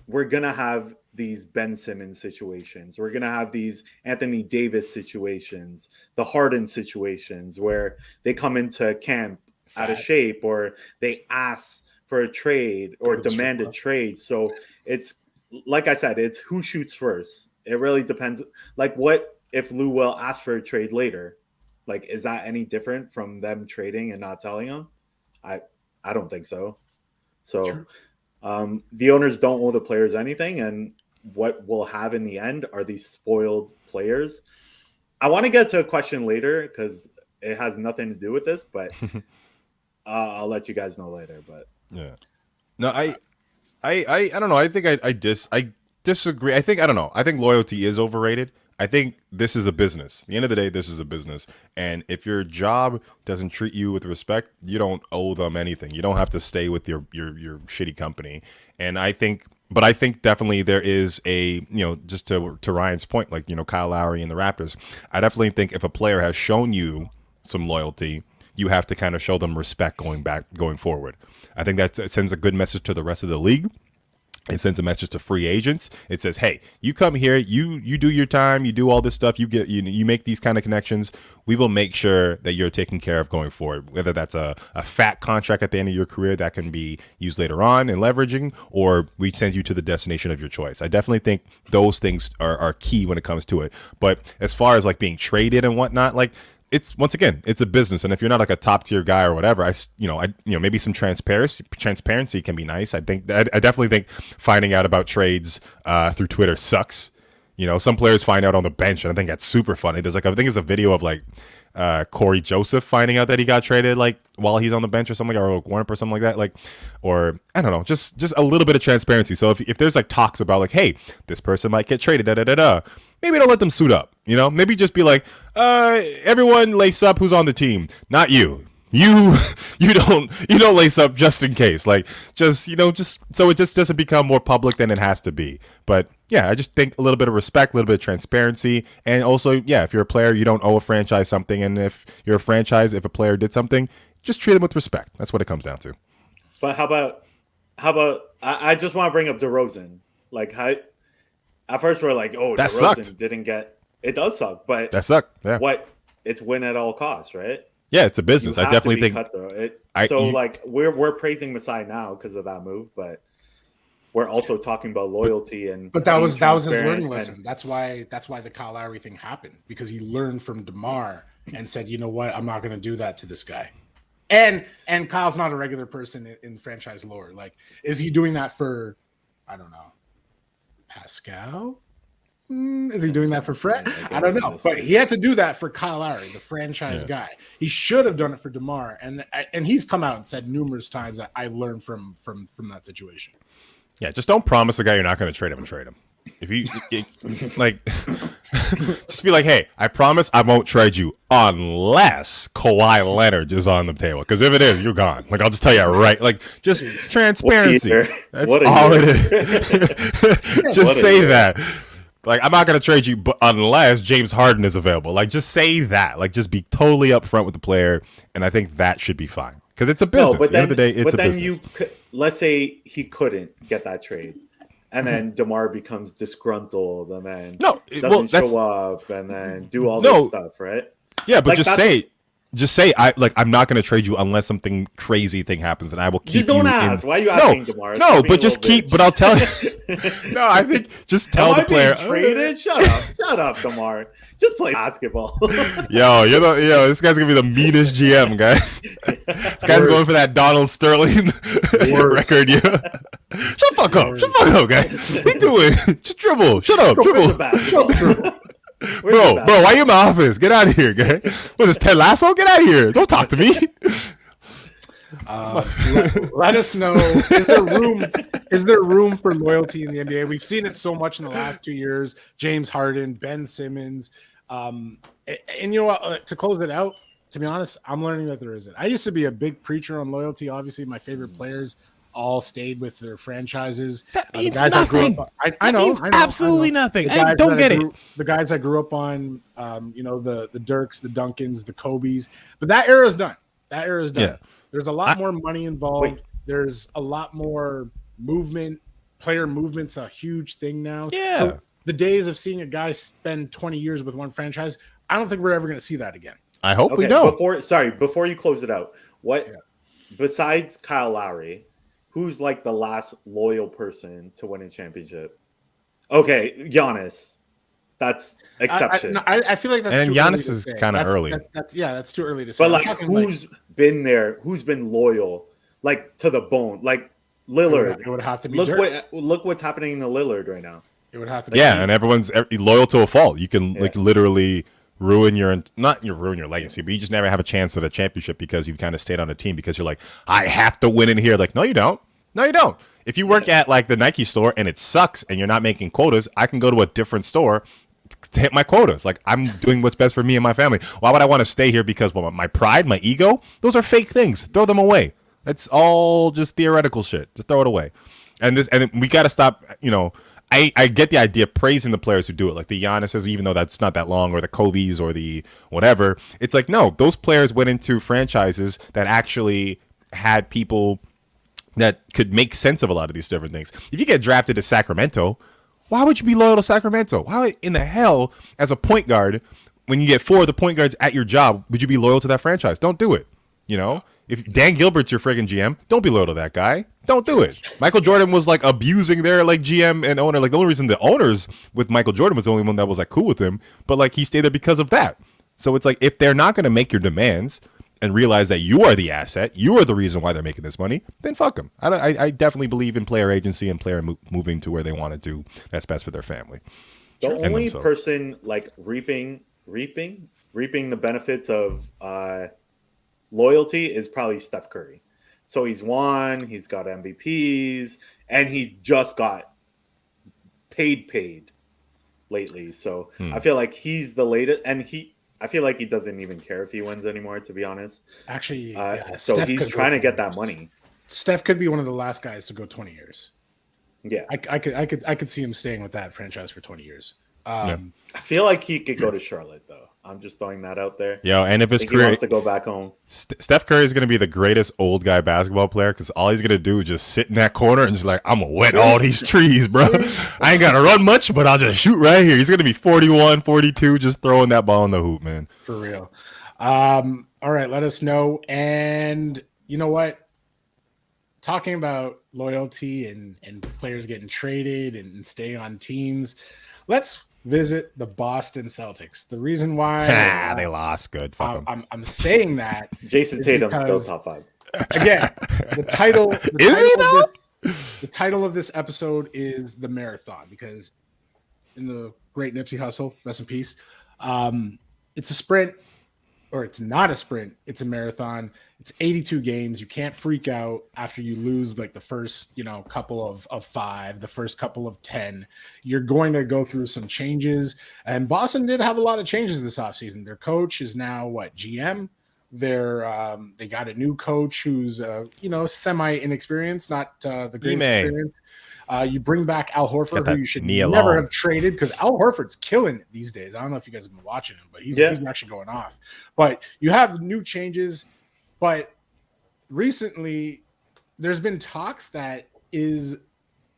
we're going to have these Ben Simmons situations. We're going to have these Anthony Davis situations, the Harden situations where they come into camp out of shape or they ask for a trade or demand a trade. So it's, like I said, it's who shoots first. It really depends. Like, what if Lou will ask for a trade later? Like, is that any different from them trading and not telling them? I don't think so. So the owners don't owe the players anything, and what we'll have in the end are these spoiled players. I want to get to a question later because it has nothing to do with this, but I'll let you guys know later. But no, I don't know. I think I disagree. I don't know. I think loyalty is overrated. I think this is a business. At the end of the day, this is a business. And if your job doesn't treat you with respect, you don't owe them anything. You don't have to stay with your shitty company. And I think definitely there is a, just to Ryan's point, like, Kyle Lowry and the Raptors, I definitely think if a player has shown you some loyalty, you have to kind of show them respect going forward. I think that sends a good message to the rest of the league. It sends a message to free agents. It says, hey, you come here, you do your time, you do all this stuff, you make these kind of connections. We will make sure that you're taken care of going forward, whether that's a fat contract at the end of your career that can be used later on in leveraging, or we send you to the destination of your choice. I definitely think those things are key when it comes to it. But as far as like being traded and whatnot, like, it's, once again, it's a business, and if you're not like a top tier guy or whatever, maybe some transparency can be nice. I definitely think finding out about trades through Twitter sucks. Some players find out on the bench, and I think that's super funny. I think it's a video of like Corey Joseph finding out that he got traded like while he's on the bench or something, or Warren or something like that, like, or I don't know, just a little bit of transparency. So if there's like talks about like, hey, this person might get traded, maybe don't let them suit up. Maybe just be like, everyone lace up who's on the team, not you. You don't lace up just in case, like, just so it just doesn't become more public than it has to be. But yeah, I just think a little bit of respect, a little bit of transparency, and also, yeah, if you're a player, you don't owe a franchise something, and if you're a franchise, if a player did something, just treat them with respect. That's what it comes down to. But how about I just want to bring up DeRozan. Like, how at first we're like, oh, that DeRozan sucked. Didn't get it. Does suck, but that sucked. Yeah. It's win at all costs, right? Yeah, it's a business. I definitely think. We're praising Masai now because of that move, but we're also talking about loyalty and. But that was his learning lesson. That's why the Kyle Lowry thing happened, because he learned from DeMar and said, you know what, I'm not going to do that to this guy. And Kyle's not a regular person in franchise lore. Like, is he doing that for, I don't know, Pascal? Is he doing that for Fred? I don't know, but he had to do that for Kyle Lowry, the franchise guy. He should have done it for DeMar, and he's come out and said numerous times that I learned from that situation. Yeah, just don't promise a guy you're not going to trade him and trade him. If you like, just be like, hey, I promise I won't trade you unless Kawhi Leonard is on the table. Because if it is, you're gone. Like, I'll just tell you right. Like, just transparency. That's all it is. Just say that. Like, I'm not going to trade you unless James Harden is available. Like, just say that. Like, just be totally upfront with the player. And I think that should be fine. Because it's a business. No, but at the end of the day, it's a business. Let's say he couldn't get that trade. And then DeMar becomes disgruntled and then doesn't show up and then do all this stuff, right? Yeah, but like just say I'm not going to trade you unless something crazy thing happens, and I will keep you. Don't ask. Why are you asking DeMar? No, but just keep. Bitch. But I'll tell you. No, I think just tell the player. Traded? Shut up, DeMar. Just play basketball. This guy's gonna be the meanest GM guy. This guy's going for that Donald Sterling record. Yeah. Shut the fuck up, guy. What are you doing? Just dribble. Shut up, dribble. Bro, why are you in my office? Get out of here, guy. What is this, Ted Lasso? Get out of here. Don't talk to me. Let us know. Is there room for loyalty in the NBA? We've seen it so much in the last 2 years. James Harden, Ben Simmons. And you know what? To close it out, to be honest, I'm learning that there isn't. I used to be a big preacher on loyalty. Obviously, my favorite players all stayed with their franchises. That means nothing. I know. Absolutely nothing. I don't get it. The guys I grew up on, the Dirks, the Duncans, the Kobes. But that era is done. Yeah. There's a lot more money involved. There's a lot more movement. Player movement's a huge thing now. Yeah. So the days of seeing a guy spend 20 years with one franchise, I don't think we're ever going to see that again. I hope we don't. Before you close it out, besides Kyle Lowry, who's like the last loyal person to win a championship? Okay, Giannis. That's exception. I feel like that's and too Giannis is kind of early. That's too early to say. But like, who's been there? Who's been loyal, like to the bone? Like Lillard. It would have to be. Look what's happening to Lillard right now. It would have to be. Yeah, and everyone's loyal to a fault. You can like literally ruin your legacy, but you just never have a chance at a championship because you've kind of stayed on a team because you're like, I have to win in here. Like, no, you don't. If you work at like the Nike store and it sucks and you're not making quotas, I can go to a different store to hit my quotas. Like, I'm doing what's best for me and my family. Why would I want to stay here? Because my pride, my ego, those are fake things. Throw them away. It's all just theoretical shit. Just throw it away. And we got to stop, I get the idea of praising the players who do it, like the Giannis's, even though that's not that long, or the Kobe's, or the whatever. It's like, no, those players went into franchises that actually had people that could make sense of a lot of these different things. If you get drafted to Sacramento, why would you be loyal to Sacramento? Why in the hell, as a point guard, when you get 4 of the point guards at your job, would you be loyal to that franchise? Don't do it. If Dan Gilbert's your friggin' GM, don't be loyal to that guy. Don't do it. Michael Jordan was like abusing their like GM and owner. Like, the only reason the owners with Michael Jordan was the only one that was like cool with him, but like he stayed there because of that. So it's like, if they're not going to make your demands and realize that you are the asset, you are the reason why they're making this money, then fuck them. I definitely believe in player agency and player moving to where they want to do that's best for their family. The only person like reaping the benefits of loyalty is probably Steph Curry. So he's won, he's got MVPs, and he just got paid lately. So I feel like he's the latest, and I feel like he doesn't even care if he wins anymore, to be honest. Actually, so Steph he's trying to get that money. Steph could be one of the last guys to go 20 years. Yeah, I could see him staying with that franchise for 20 years. I feel like he could go to Charlotte, though. I'm just throwing that out there. And if his career he wants to go back home, Steph Curry is going to be the greatest old guy basketball player because all he's going to do is just sit in that corner and just like, I'm going to wet all these trees, bro. I ain't got to run much, but I'll just shoot right here. He's going to be 41, 42, just throwing that ball in the hoop, man. For real. All right, let us know. And you know what? Talking about loyalty and players getting traded and staying on teams, let's visit the Boston Celtics. The reason why they lost, good. Fuck them. I'm saying that Jason Tatum's still top 5. Again, the title the title of this episode is The Marathon, because in the Great Nipsey Hussle, rest in peace. It's a sprint, or it's not a sprint. It's a marathon. It's 82 games. You can't freak out after you lose like the first, couple of 5, the first couple of 10. You're going to go through some changes. And Boston did have a lot of changes this offseason. Their coach is now GM. They got a new coach who's semi inexperienced, not the greatest experience. You bring back Al Horford, who you should never have traded, because Al Horford's killing it these days. I don't know if you guys have been watching him, but he's actually going off. But you have new changes. But recently, there's been talks that is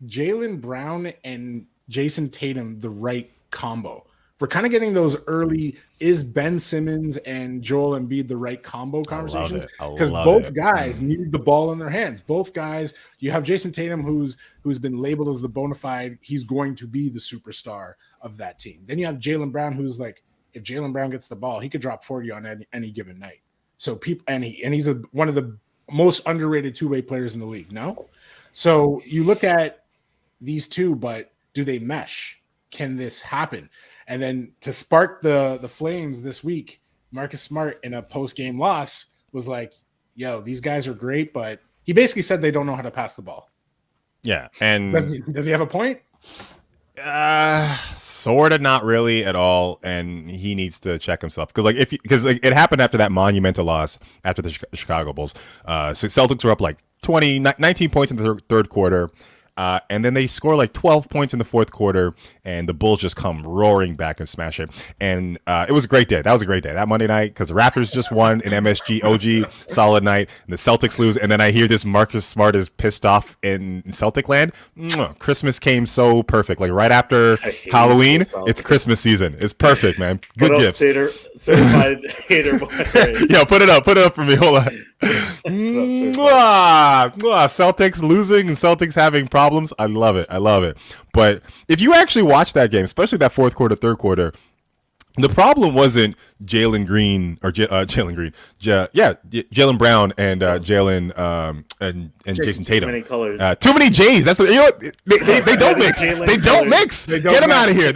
Jaylen Brown and Jason Tatum the right combo. We're kind of getting those early, is Ben Simmons and Joel Embiid the right combo conversations? Because both guys need the ball in their hands. Both guys, you have Jason Tatum, who's been labeled as the bona fide, he's going to be the superstar of that team. Then you have Jaylen Brown, who's like, if Jaylen Brown gets the ball, he could drop 40 on any given night. So he's one of the most underrated two-way players in the league. No, so you look at these two, but do they mesh? Can this happen? And then to spark the flames this week, Marcus Smart in a post-game loss was like, "Yo, these guys are great," but he basically said they don't know how to pass the ball. Yeah, and does he have a point? Sort of, not really at all, and he needs to check himself because it happened after that monumental loss after the Chicago Bulls. So Celtics were up 19 points in the third quarter. And then they score 12 points in the fourth quarter, and the Bulls just come roaring back and smash it. And it was a great day. That was a great day. That Monday night, because the Raptors just won in MSG, OG, solid night. And the Celtics lose, and then I hear this Marcus Smart is pissed off in Celtic land. Christmas came so perfect. Right after Halloween, it's Christmas season. It's perfect, man. Good gifts. Certified hater boy. Yo, put it up for me. Hold on. Celtics losing and Celtics having problems. I love it. But if you actually watch that game, especially that fourth quarter, third quarter, the problem wasn't Jalen Brown and Jason Tatum. Too many colors. Too many J's. That's they don't mix. They don't mix. Get them out of here.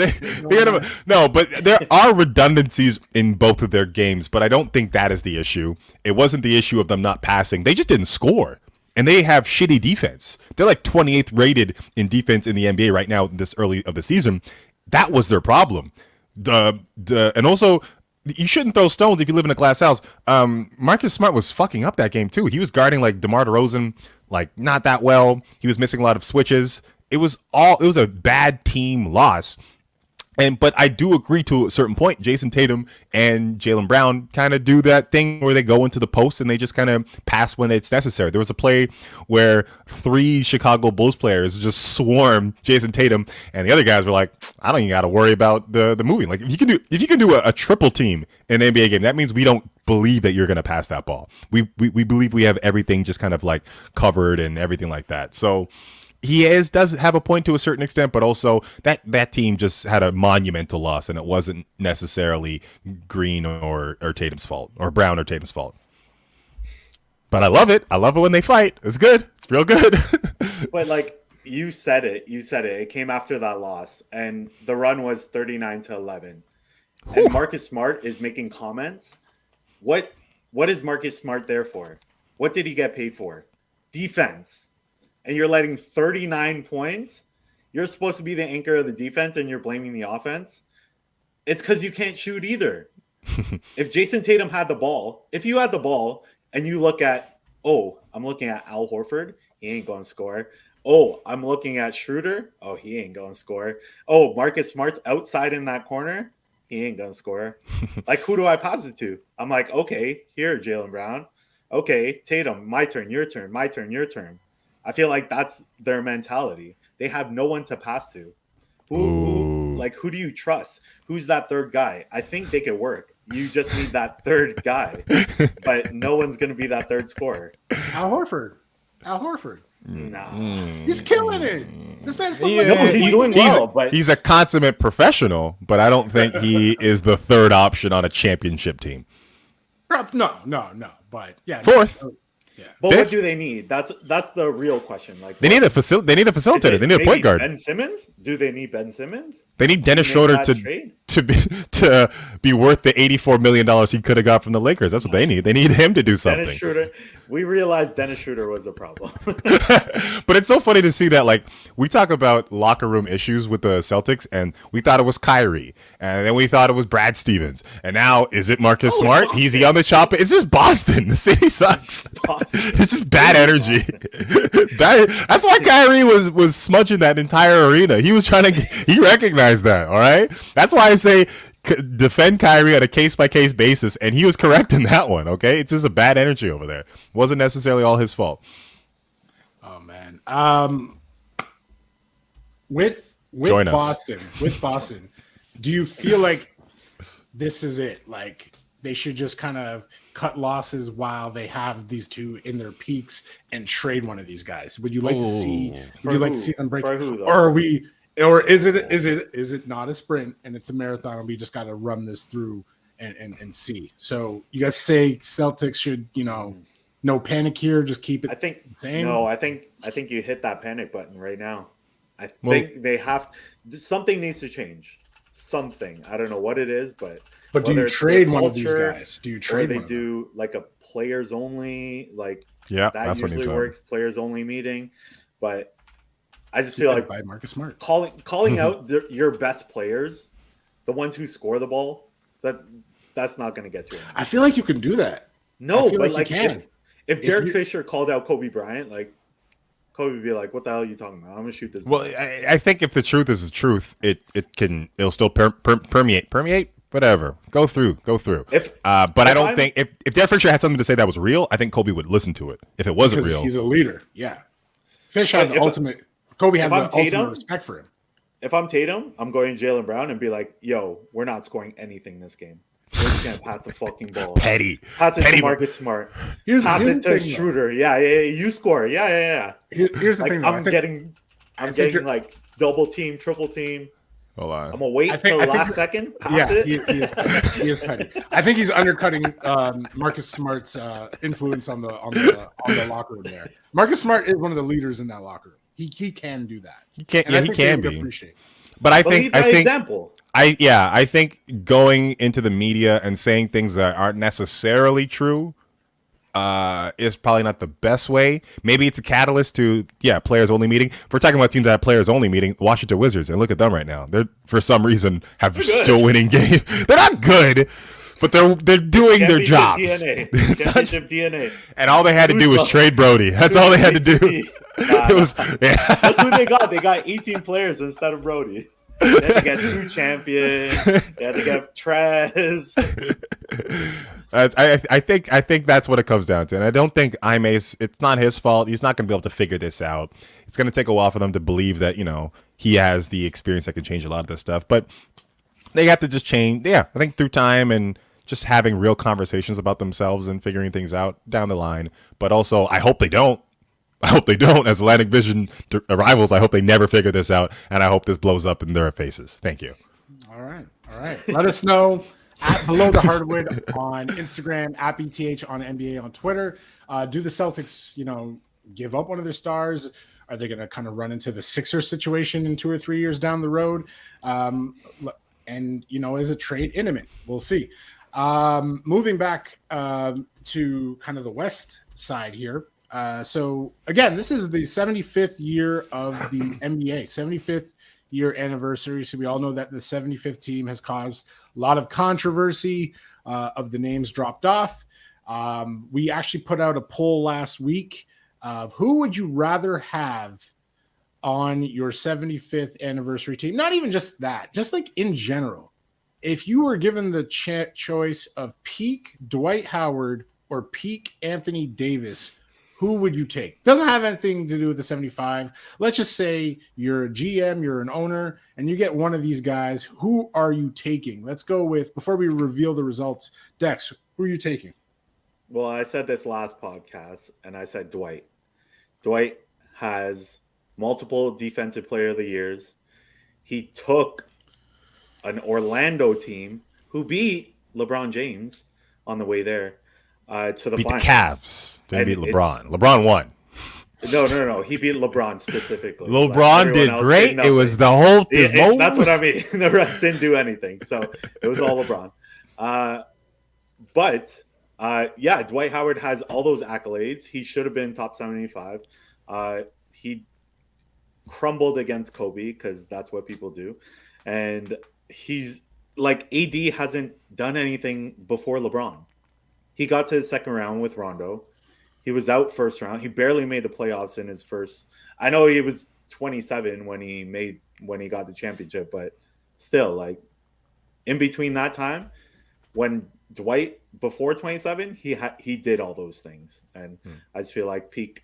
No, but there are redundancies in both of their games. But I don't think that is the issue. It wasn't the issue of them not passing. They just didn't score. And they have shitty defense. They're 28th rated in defense in the NBA right now, this early of the season. That was their problem. And also, you shouldn't throw stones if you live in a glass house. Marcus Smart was fucking up that game too. He was guarding DeMar DeRozan not that well. He was missing a lot of switches. It was a bad team loss. But I do agree to a certain point. Jason Tatum and Jaylen Brown kind of do that thing where they go into the post and they just kind of pass when it's necessary. There was a play where 3 Chicago Bulls players just swarm Jason Tatum, and the other guys were like, "I don't even got to worry about the moving." If you can do a triple team in an NBA game, that means we don't believe that you're going to pass that ball. We believe we have everything just kind of covered and everything like that. So. Does have a point to a certain extent, but also that team just had a monumental loss, and it wasn't necessarily Green or Tatum's fault, or Brown or Tatum's fault. But I love it. I love it when they fight. It's good. It's real good. But you said it. It came after that loss, and the run was 39-11. And Marcus Smart is making comments. What is Marcus Smart there for? What did he get paid for? Defense. And you're letting 39 points, you're supposed to be the anchor of the defense, and you're blaming the offense. It's because you can't shoot either. If Jason Tatum had the ball, if you had the ball and you look at, I'm looking at Al Horford, he ain't going to score. I'm looking at Schroeder, he ain't going to score. Marcus Smart's outside in that corner, he ain't going to score. Who do I pass it to? I'm like, okay, here, Jaylen Brown. Okay, Tatum, my turn, your turn, my turn, your turn. I feel like that's their mentality. They have no one to pass to. Who do you trust? Who's that third guy? I think they could work. You just need that third guy. But no one's going to be that third scorer. Al Horford. Nah. He's killing it. This man's he's doing well. But he's a consummate professional, but I don't think he is the third option on a championship team. No. But yeah. Fourth. But what do they need? That's the real question. Like they need a facilitator. They need a point guard. Ben Simmons? Do they need Ben Simmons? They need Dennis Schroeder to be worth the $84 million he could have got from the Lakers. That's what they need. They need him to do something. Dennis Schroeder. We realized Dennis Schroeder was a problem. But it's so funny to see that, like, we talk about locker room issues with the Celtics, and we thought it was Kyrie, and then we thought it was Brad Stevens, and now is it Marcus Smart? Boston. He's on the chop. It's just Boston. The city sucks. It's just bad energy. That's why Kyrie was smudging that entire arena. He was he recognized that. All right. That's why I say defend Kyrie on a case-by-case basis, and he was correct in that one, okay? It's just a bad energy over there. Wasn't necessarily all his fault. Oh, man. With Boston, do you feel like this is it? Like, they should just kind of cut losses while they have these two in their peaks and trade one of these guys? Would you like to see them break? Or is it not a sprint and it's a marathon and we just got to run this through and see? So you guys say Celtics should, no panic here, just keep it. I think same. No, I think you hit that panic button right now. I think they have something needs to change. Something. I don't know what it is, but do you trade one of these guys? Do you trade? Or they do like a players only, like that that's usually works. Players only meeting, but I just feel like by Marcus Smart calling out your best players, the ones who score the ball, that's not going to get you. I feel like you can do that. No, but like if Derek Fisher called out Kobe Bryant, like Kobe would be like, "What the hell are you talking about? I'm going to shoot this." Well, I think if the truth is the truth, it'll still permeate. Whatever, go through. But I don't think if Derek Fisher had something to say that was real, I think Kobe would listen to it. If it wasn't real, he's a leader. Yeah, Fish had the ultimate. Kobe had the ultimate respect for him. If I'm Tatum, I'm going Jaylen Brown and be like, "Yo, we're not scoring anything this game. We're just gonna pass the fucking ball. Pass it to Marcus Smart. Pass it to Schroeder. Yeah. You score. Yeah. Here's the thing. I'm getting like double team, triple team. Hold on. I'm gonna wait till the last second. Pass it. He is petty. I think he's undercutting Marcus Smart's influence on the locker room there. Marcus Smart is one of the leaders in that locker room. He can do that. He can be. But I think example. I think going into the media and saying things that aren't necessarily true is probably not the best way. Maybe it's a catalyst to players only meeting. If we're talking about teams that have players only meeting, Washington Wizards, and look at them right now. They're for some reason still winning games. They're not good, but they're doing their jobs. DNA. And all they had to do was trade Brody. That's all they had to do. Look who they got. They got 18 players instead of Brody. They had to get 2 champions. They had to get Trez. I think that's what it comes down to. And I don't think it's not his fault. He's not going to be able to figure this out. It's going to take a while for them to believe that, he has the experience that can change a lot of this stuff. But they have to just change. Yeah, I think through time and just having real conversations about themselves and figuring things out down the line. But also, I hope they don't. As Atlantic Vision rivals, I hope they never figure this out, and I hope this blows up in their faces. Thank you. All right. Let us know at Below the Hardwood on Instagram, at BTH on NBA on Twitter. Do the Celtics, give up one of their stars? Are they going to kind of run into the Sixers situation in 2 or 3 years down the road? And is a trade imminent? We'll see. Moving back to kind of the West side here. So again, this is the 75th year of the NBA, 75th year anniversary. So we all know that the 75th team has caused a lot of controversy of the names dropped off. We actually put out a poll last week of who would you rather have on your 75th anniversary team? Not even just that, just like in general. If you were given the choice of peak Dwight Howard or peak Anthony Davis, who would you take? Doesn't have anything to do with the 75. Let's just say you're a GM, you're an owner, and you get one of these guys. Who are you taking? Let's go with, before we reveal the results, Dex, who are you taking? Well, I said this last podcast, and I said Dwight. Dwight has multiple Defensive Player of the Years. He took an Orlando team who beat LeBron James on the way there. to the beat finals. The Cavs. Didn't beat LeBron. LeBron won. No. He beat LeBron specifically. LeBron did great. It was the whole. That's what I mean. The rest didn't do anything. So it was all LeBron. But Dwight Howard has all those accolades. He should have been top 75. He crumbled against Kobe because that's what people do. And he's like, AD hasn't done anything before LeBron. He got to the second round with Rondo. He was out first round. He barely made the playoffs in his first. I know he was 27 when he got the championship, but still, like, in between that time, when Dwight before 27, he did all those things, and I just feel like peak.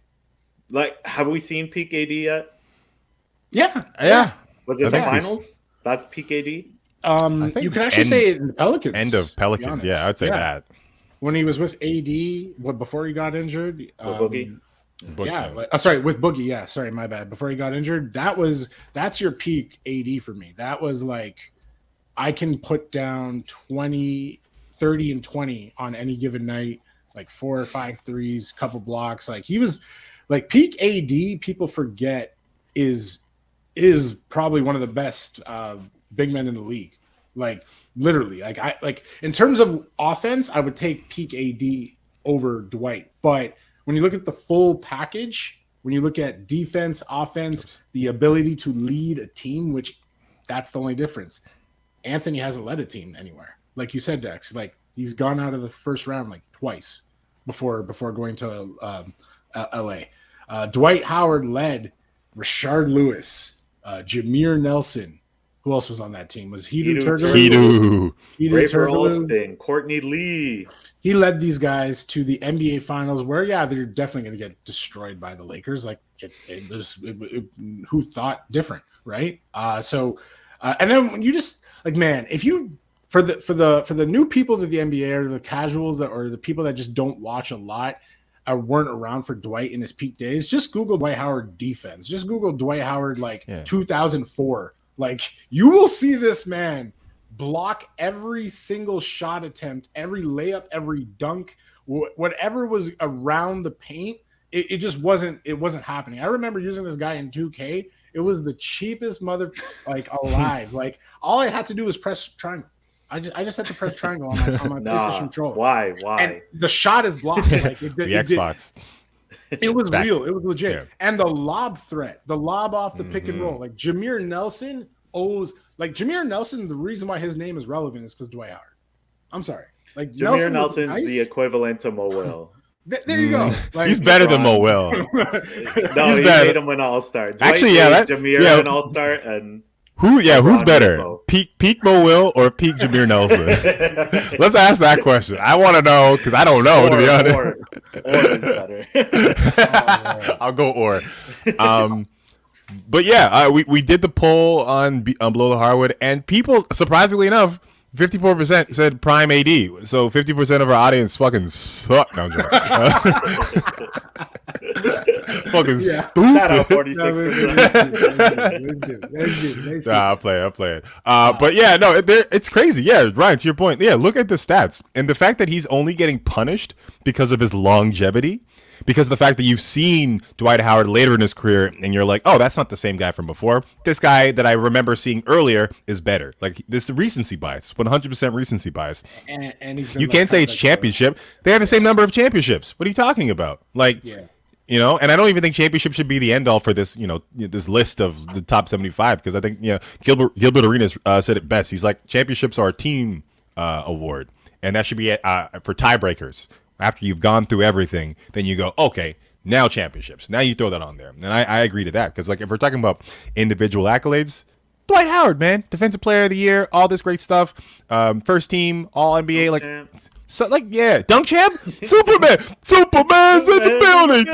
Like, have we seen peak AD yet? Yeah. Was it the finals? That's peak AD. You can actually say it in the Pelicans. End of Pelicans. Yeah, I'd say that. When he was with AD, before he got injured, Boogie. With Boogie. Yeah, sorry, my bad. Before he got injured, that's your peak AD for me. That was like, I can put down 20, 30 and 20 on any given night, like 4 or 5 threes, couple blocks. Like, he was like peak AD. People forget is probably one of the best big men in the league. Like, literally, like in terms of offense, I would take peak AD over Dwight. But when you look at the full package, when you look at defense, offense, the ability to lead a team, which that's the only difference. Anthony hasn't led a team anywhere. Like you said, Dex, like, he's gone out of the first round like twice before going to LA. Dwight Howard led Rashard Lewis, Jameer Nelson. Who else was on that team? Was Hedo Turkoglu? Rafer Alston, Courtney Lee. He led these guys to the NBA Finals, where they're definitely going to get destroyed by the Lakers. Like, who thought different, right? And then when you just like, man, if you for the new people to the NBA, or the casuals or the people that just don't watch a lot, or weren't around for Dwight in his peak days, just Google Dwight Howard defense. Just Google Dwight Howard 2004. Like, you will see this man block every single shot attempt, every layup, every dunk, whatever was around the paint. It just wasn't happening. I remember using this guy in 2K. It was the cheapest alive. Like, all I had to do was press triangle. I just had to press triangle on my PlayStation controller. Why? And the shot is blocked. Like, the Xbox. It was real. It was legit. Yeah. And the lob threat, the lob off the pick and roll. Like, Jameer Nelson the reason why his name is relevant is because Dwight Howard. I'm sorry. Like, Jameer Nelson's the equivalent to Mo Will. There you go. Like, he's better than Mo Will. No, he made him an all-star. Actually, Jameer an all-star, and who's better? Peak Mo Will or peak Jameer Nelson? Let's ask that question. I want to know, because I don't know, to be honest. Or is better. I'll go or. But yeah, we did the poll on Below the Hardwood, and people, surprisingly enough, 54% said prime AD. So 50% of our audience fucking suck. No, I'm joking. Fucking stupid. Shout out 46%. I'll play it. But yeah, no, it's crazy. Yeah, Ryan, to your point. Yeah, look at the stats. And the fact that he's only getting punished because of his longevity, because of the fact that you've seen Dwight Howard later in his career and you're like, oh, that's not the same guy from before. This guy that I remember seeing earlier is better. Like, this is recency bias, 100% recency bias. And he's you can't say it's championship. They have the same number of championships. What are you talking about? Like, you know, and I don't even think championship should be the end all for this, this list of the top 75, because I think, Gilbert Arenas said it best. He's like, championships are a team award, and that should be for tiebreakers. After you've gone through everything, then you go, okay, now championships. Now you throw that on there. And I agree to that, because, like, if we're talking about individual accolades, Dwight Howard, man, defensive player of the year, all this great stuff, first team, all NBA, dunk champ, Superman's in the building,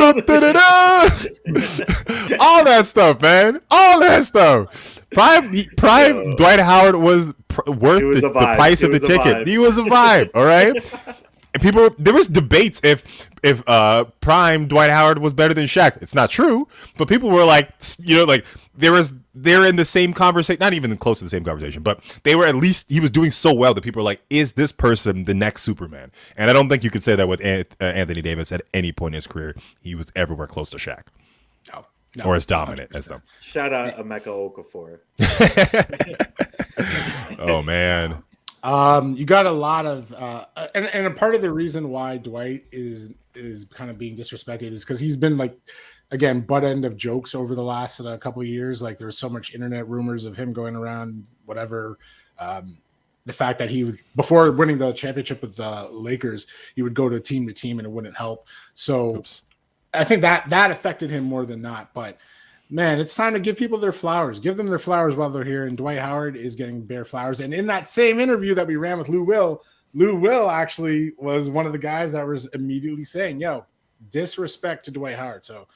all that stuff, man, all that stuff. Prime Dwight Howard was worth the price of the ticket. He was a vibe, all right. And there was debates if prime Dwight Howard was better than Shaq. It's not true, but people were like, like they're in the same conversation, not even close to the same conversation, but they were, at least he was doing so well that people were like, is this person the next Superman? And I don't think you could say that with Anthony Davis at any point in his career. He was everywhere close to Shaq. No, or as dominant 100%. As them. Shout out Emeka Okafor. Oh man. You got a lot of and a part of the reason why Dwight is kind of being disrespected is because he's been like, again, butt end of jokes over the last couple of years. Like there's so much internet rumors of him going around, whatever. The fact that he would, before winning the championship with the Lakers, he would go to team and it wouldn't help. So oops. I think that affected him more than not. But man, it's time to give people their flowers. Give them their flowers while they're here. And Dwight Howard is getting bare flowers. And in that same interview that we ran with Lou Will actually was one of the guys that was immediately saying, yo, disrespect to Dwight Howard. So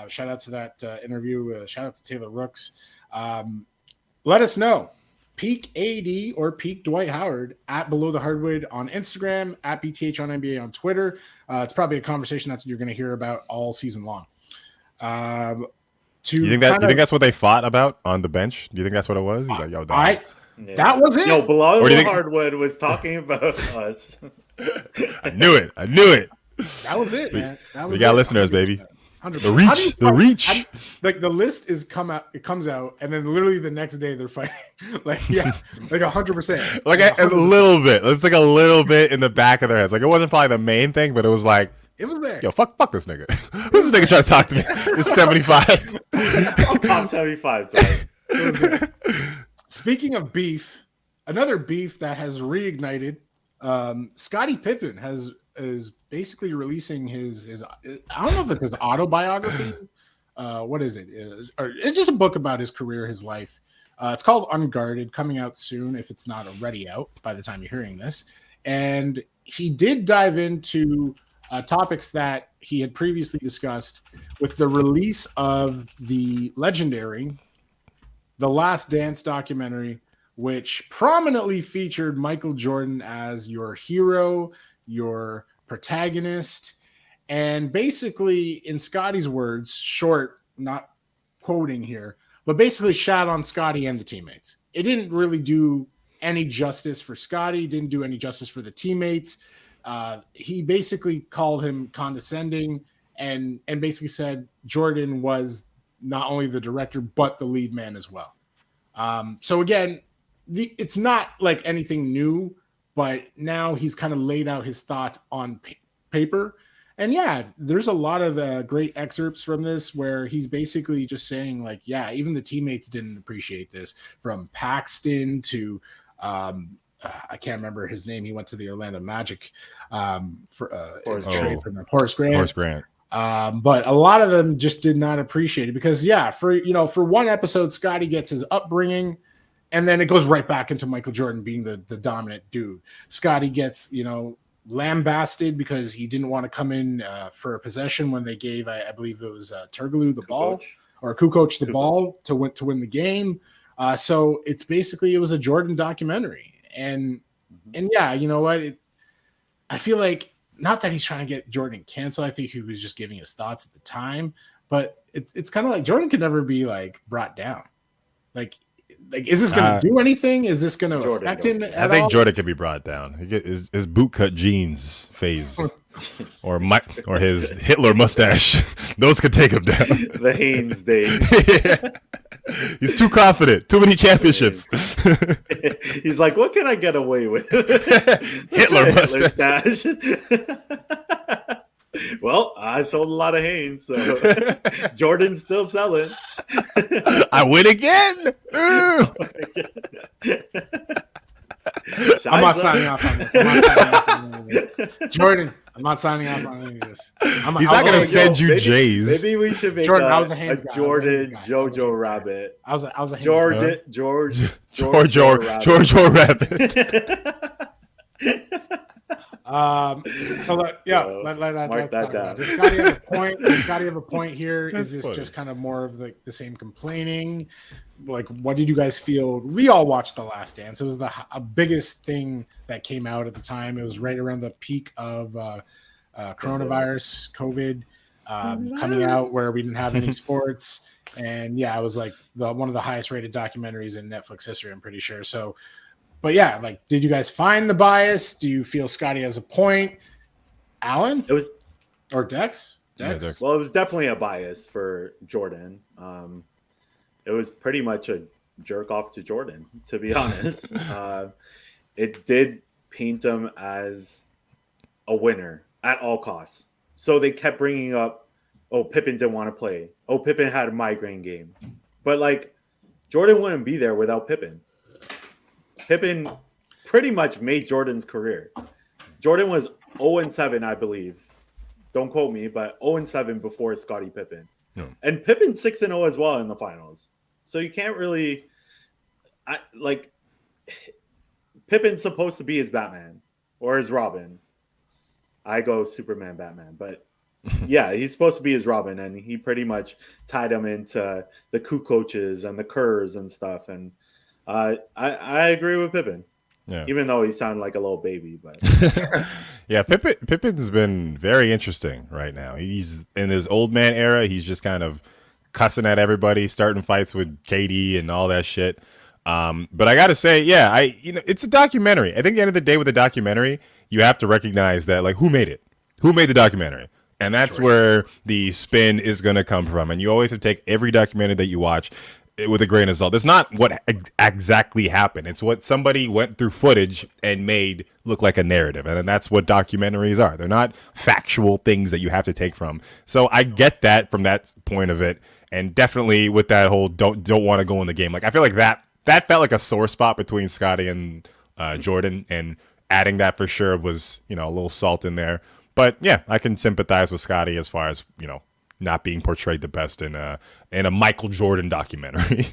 shout out to that interview. Shout out to Taylor Rooks. Let us know. Peak AD or peak Dwight Howard at Below the Hardwood on Instagram, at BTH on NBA on Twitter. It's probably a conversation that you're going to hear about all season long. You think that's what they fought about on the bench? Do you think that's what it was? He's like, yo, dog. That was it. Yo, Below the Hardwood was talking about us. I knew it. That was it, man. We got listeners, baby. 100%. The reach. Like the list comes out, and then literally the next day they're fighting. Like 100%. Like 100%. A little bit. It's like a little bit in the back of their heads. Like it wasn't probably the main thing, but it was like, it was there. Yo, fuck this nigga. Who's this nigga trying to talk to me? It's 75. Top 75. Dog. Speaking of beef, another beef that has reignited. Scottie Pippen is basically releasing his I don't know if it's his autobiography. What is it? It's just a book about his career, his life. It's called Unguarded, coming out soon if it's not already out by the time you're hearing this. And he did dive into topics that he had previously discussed with the release of the legendary The Last Dance documentary, which prominently featured Michael Jordan as your hero, your protagonist, and basically, in Scottie's words, short, not quoting here, but basically shat on Scottie and the teammates. It didn't really do any justice for Scottie, didn't do any justice for the teammates. He basically called him condescending and basically said Jordan was not only the director, but the lead man as well. So again, it's not like anything new, but now he's kind of laid out his thoughts on paper. And yeah, there's a lot of great excerpts from this where he's basically just saying like, yeah, even the teammates didn't appreciate this, from Paxton to I can't remember his name. He went to the Orlando Magic for trade from Horace Grant. Horace Grant. But a lot of them just did not appreciate it because, yeah, for one episode, Scottie gets his upbringing, and then it goes right back into Michael Jordan being the dominant dude. Scottie gets, lambasted because he didn't want to come in for a possession when they gave, I believe it was Turkoglu the ball, or Kukoc the ball to win the game. So it's basically, it was a Jordan documentary. And yeah, you know what? I feel like, not that he's trying to get Jordan canceled. I think he was just giving his thoughts at the time. But it's kind of like Jordan could never be like brought down. Like is this going to do anything? Is this going to affect him at all? I think Jordan can be brought down. He get his bootcut jeans phase, or his Hitler mustache. Those could take him down. The Haynes days. Yeah. He's too confident. Too many championships. He's like, what can I get away with? Hitler mustache. Well, I sold a lot of Haynes, so Jordan's still selling. I win again. I'm not signing off on this. Jordan, I'm not signing off on any of this. He's not going to send you Jays. Maybe we should make Jordan, I was a Haynes guy. Jordan Jojo Rabbit. I was a Haynes Jordan, guy. Jojo Rabbit. So mark that down. Does Scottie have a point? Does Scottie have a point here? Is this just kind of more of the same complaining? like, what did you guys feel? We all watched The Last Dance. It was the biggest thing that came out at the time. It was right around the peak of coronavirus, COVID, coming out, where we didn't have any sports. And yeah, it was like one of the highest rated documentaries in Netflix history, I'm pretty sure. So, but yeah, like, did you guys find the bias? Do you feel Scottie has a point? Alan? It was, or Dex? Yeah, Dex. Well, it was definitely a bias for Jordan. It was pretty much a jerk off to Jordan, to be honest. It did paint him as a winner at all costs. So they kept bringing up, oh, Pippen didn't want to play. Oh, Pippen had a migraine game. But, like, Jordan wouldn't be there without Pippen. Pippen pretty much made Jordan's career. Jordan was 0-7, I believe. Don't quote me, but 0-7 before Scottie Pippen. Yeah. And Pippen's 6-0 as well in the finals. So you can't really, Pippen's supposed to be his Batman or his Robin. I go Superman, Batman, but yeah, he's supposed to be his Robin, and he pretty much tied him into the coup coaches and the Kerrs and stuff. And I agree with Pippen. Yeah. Even though he sounded like a little baby, but yeah, Pippen's been very interesting right now. He's in his old man era. He's just kind of cussing at everybody, starting fights with KD and all that shit. But I gotta say, yeah, it's a documentary. I think at the end of the day with a documentary, you have to recognize that, like, who made it? Who made the documentary? And that's where the spin is going to come from. And you always have to take every documentary that you watch with a grain of salt. It's not what exactly happened. It's what somebody went through footage and made look like a narrative. And that's what documentaries are. They're not factual things that you have to take from. So I get that from that point of it. And definitely with that whole don't want to go in the game. Like, I feel like that felt like a sore spot between Scottie and Jordan. And adding that for sure was, a little salt in there. But yeah, I can sympathize with Scottie as far as, not being portrayed the best in a Michael Jordan documentary.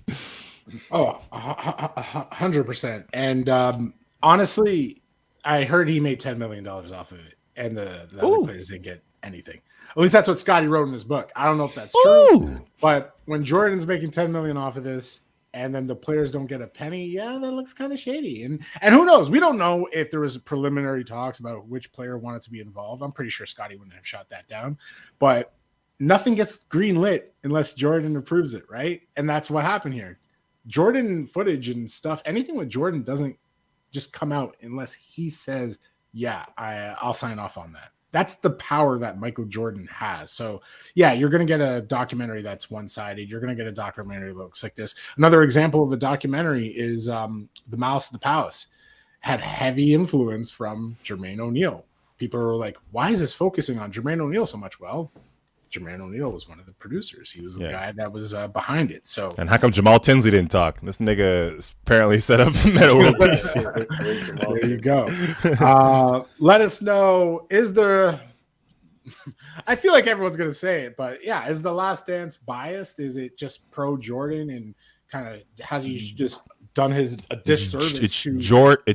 Oh, 100%. And honestly, I heard he made $10 million off of it, and the other players didn't get anything. At least that's what Scottie wrote in his book. I don't know if that's true, but when Jordan's making $10 million off of this, and then the players don't get a penny, yeah, that looks kind of shady. And who knows? We don't know if there was preliminary talks about which player wanted to be involved. I'm pretty sure Scottie wouldn't have shot that down, but nothing gets greenlit unless Jordan approves it, right? And that's what happened here. Jordan footage and stuff, anything with Jordan doesn't just come out unless he says, yeah, I'll sign off on that. That's the power that Michael Jordan has. So, yeah, you're going to get a documentary that's one-sided. You're going to get a documentary that looks like this. Another example of a documentary is The Malice at the Palace. Had heavy influence from Jermaine O'Neal. People are like, why is this focusing on Jermaine O'Neal so much? Well, Jermaine O'Neal was one of the producers. He was the guy that was behind it. So, and how come Jamal Tinsley didn't talk? This nigga apparently set up Meta World Peace. There you go. Let us know. Is there? I feel like everyone's gonna say it, but yeah, is The Last Dance biased? Is it just pro Jordan and kind of has he just done his a disservice to Jordan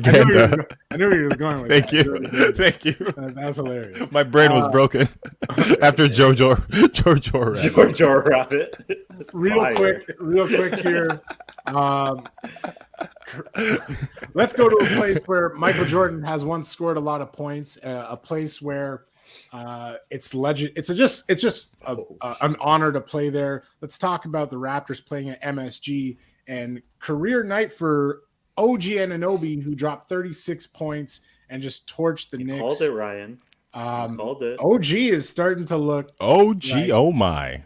Ganda. I knew he was going with Thank that. Thank you. That was hilarious. My brain was broken after Jojo Rabbit. Real quick here. Let's go to a place where Michael Jordan has once scored a lot of points. A place where it's legend. It's just an honor to play there. Let's talk about the Raptors playing at MSG. And career night for OG Anunoby, who dropped 36 points and just torched the Knicks. Called it, Ryan. Called it. OG is starting to look. OG, like, oh my.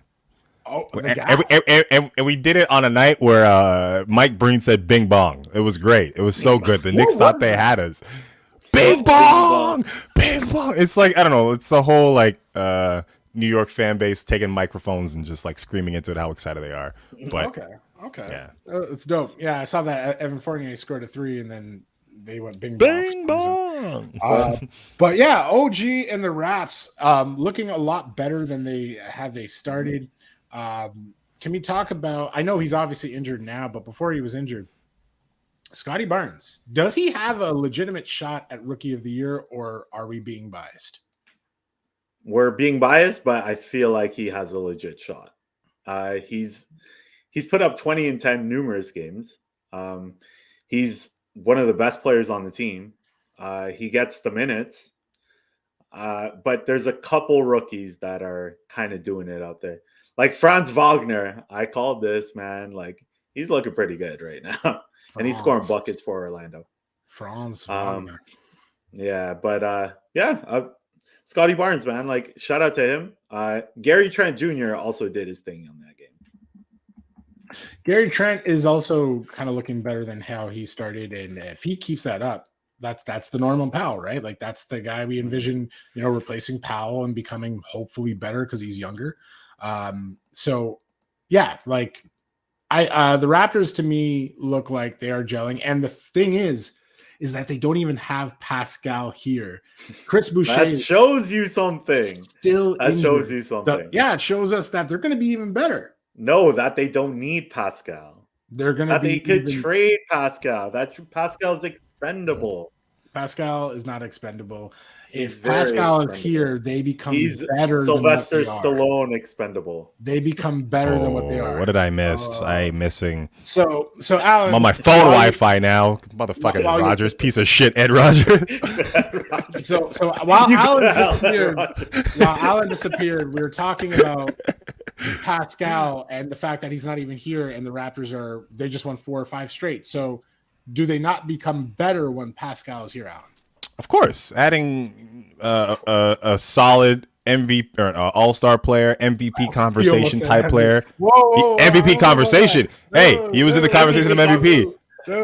Oh, and we did it on a night where Mike Breen said bing bong. It was great. It was so good. The Knicks thought they had us. Bing bong! Bing bong! It's like, I don't know. It's the whole like New York fan base taking microphones and just like screaming into it how excited they are. But Okay. Yeah. It's dope. Yeah, I saw that Evan Fournier scored a 3 and then they went bing bong. But yeah, OG and the Raps looking a lot better than they started. Can we talk about, I know he's obviously injured now, but before he was injured, Scottie Barnes, does he have a legitimate shot at Rookie of the Year, or are we being biased? we're being biased, but I feel like he has a legit shot. He's put up 20 and 10 numerous games. He's one of the best players on the team. He gets the minutes. But there's a couple rookies that are kind of doing it out there. Like Franz Wagner, I called this, man. Like, he's looking pretty good right now. And he's scoring buckets for Orlando. Franz Wagner. Yeah, but Scottie Barnes, man. Like, shout out to him. Gary Trent Jr. also did his thing on that game. Gary Trent is also kind of looking better than how he started. And if he keeps that up, that's the Norman Powell, right? Like, that's the guy we envision, replacing Powell and becoming hopefully better because he's younger. So yeah, like the Raptors to me look like they are gelling. And the thing is that they don't even have Pascal here. Chris Boucher that shows you something. Still that injured. Shows you something. It shows us that they're going to be even better. No, that they don't need Pascal. They're going to be. They could trade Pascal. Pascal's expendable. Pascal is not expendable. If Pascal is here, they become better. Sylvester than what they Stallone are. expendable. They become better than what they are. What did I miss? I'm missing. So Alan, I'm on my phone Wi-Fi now. Motherfucking Rogers, piece of shit, Ed Rogers. so while Alan disappeared, we were talking about Pascal and the fact that he's not even here, and the Raptors they just won 4 or 5 straight. So do they not become better when Pascal is here, Alan? Of course, adding a solid MVP or all-star player, MVP conversation type player. MVP conversation. Hey, he was in the conversation of MVP.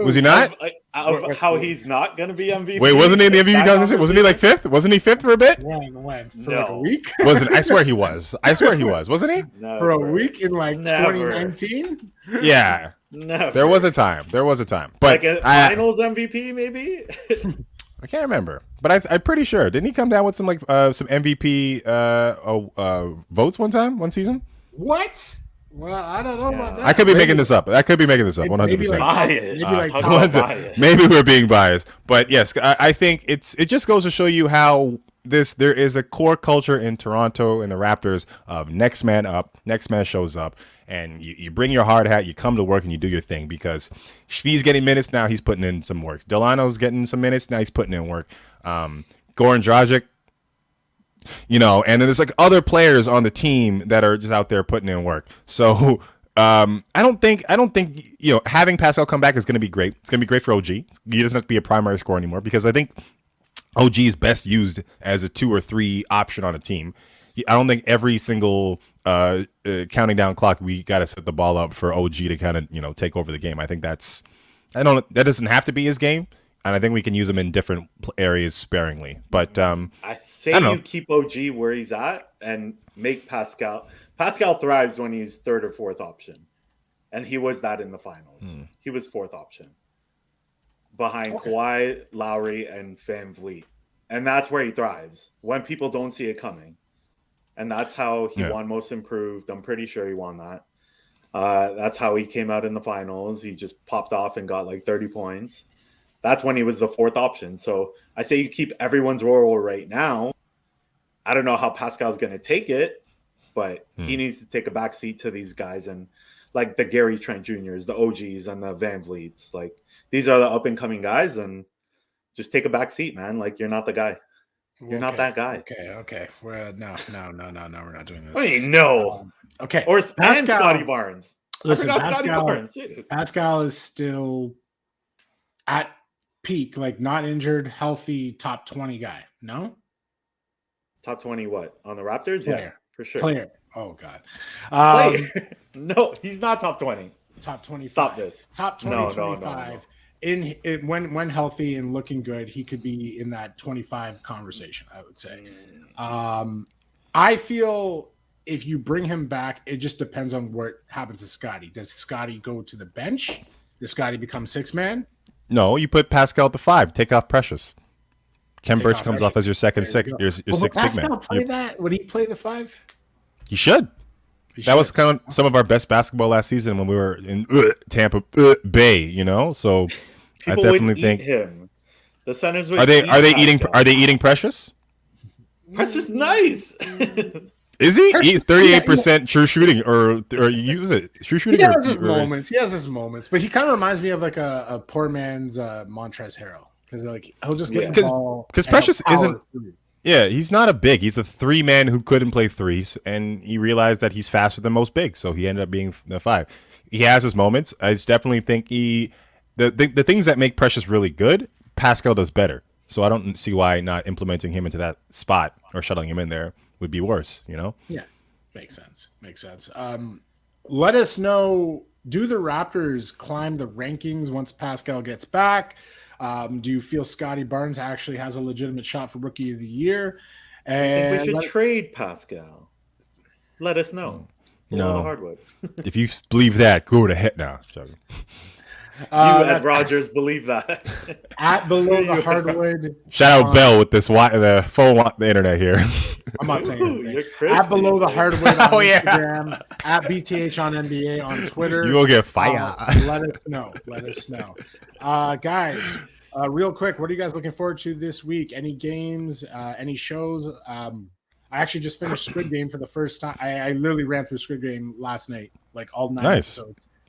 Was he not? How he's not going to be MVP? Wait, wasn't he in the MVP conversation? Wasn't he like 5th? Wasn't he 5th for a bit? When? For like a week? Wasn't? I swear he was. Wasn't he? Never. For a week in like 2019? Yeah. Never. There was a time. But like a finals MVP, maybe? I can't remember, but I'm pretty sure. Didn't he come down with some some MVP votes one season? What? Well, I don't know about that. I could be making this up. 100%. Maybe we're being biased, but yes, I think it just goes to show you how there is a core culture in Toronto and the Raptors of next man up, next man shows up. And you bring your hard hat, you come to work, and you do your thing. Because Shvi's getting minutes now, he's putting in some work. Delano's getting some minutes now, he's putting in work. Goran Dragic, and then there's like other players on the team that are just out there putting in work. So I don't think having Pascal come back is going to be great. It's going to be great for OG. He doesn't have to be a primary scorer anymore because I think OG is best used as a 2 or 3 option on a team. I don't think every single counting down clock we got to set the ball up for OG to kind of take over the game. I think that doesn't have to be his game, and I think we can use him in different areas sparingly. But I you keep OG where he's at and make Pascal. Pascal thrives when he's 3rd or 4th option, and he was that in the finals. He was 4th option behind Kawhi, Lowry, and Van Vliet, and that's where he thrives when people don't see it coming. And that's how he won Most Improved. I'm pretty sure he won that. That's how he came out in the finals. He just popped off and got like 30 points. That's when he was the 4th option. So I say you keep everyone's role right now. I don't know how Pascal's going to take it, but he needs to take a back seat to these guys and like the Gary Trent Jr.'s, the OGs, and the Van Vliets. Like, these are the up-and-coming guys, and just take a back seat, man. Like, you're not the guy. You're not that guy. Okay. Well, no, we're not doing this. I mean, no. Okay. Or Scottie Barnes. Listen, Pascal is still at peak, like not injured, healthy, top 20 guy. No? Top 20 what? On the Raptors? Player. Yeah, for sure. Player. Oh, God. No, he's not top 20. Top 25. Stop this. Top 20, 25. No. When healthy and looking good, he could be in that 25 conversation, I would say. I feel if you bring him back, it just depends on what happens to Scottie. Does Scottie go to the bench? Does Scottie become 6-man? No, you put Pascal at the 5. Take off Precious. Birch comes off as your second 6. Your 6 big man. Play that? Would he play the 5? He should. That was kind of some of our best basketball last season when we were in Tampa Bay, So people I definitely think him. The centers are they eating Precious? Precious nice. Is he? He's 38% true shooting, or use it true shooting. He has his moments. He has his moments, but he kind of reminds me of like a poor man's Montrezl Harrell, because like he'll just get the ball because Precious isn't. Yeah, he's not a big. He's a 3-man who couldn't play threes, and he realized that he's faster than most bigs, so he ended up being the 5. He has his moments. I definitely think the things that make Precious really good, Pascal does better. So I don't see why not implementing him into that spot or shuttling him in there would be worse, you know? Yeah, makes sense. Let us know, do the Raptors climb the rankings once Pascal gets back? Do you feel Scottie Barnes actually has a legitimate shot for Rookie of the Year? And I think we should trade Pascal. Let us know. No. The Hardwood. If you believe that, go to hell now. You and Rogers believe that. At Below the Hardwood. Shout out Bell with this the phone, the internet here. I'm not saying anything. At Below the Hardwood on Instagram. At BTH on NBA on Twitter. You will get fired. Let us know. Guys, real quick, what are you guys looking forward to this week? Any games? Any shows? I actually just finished Squid Game for the first time. I literally ran through Squid Game last night, like all night. Nice.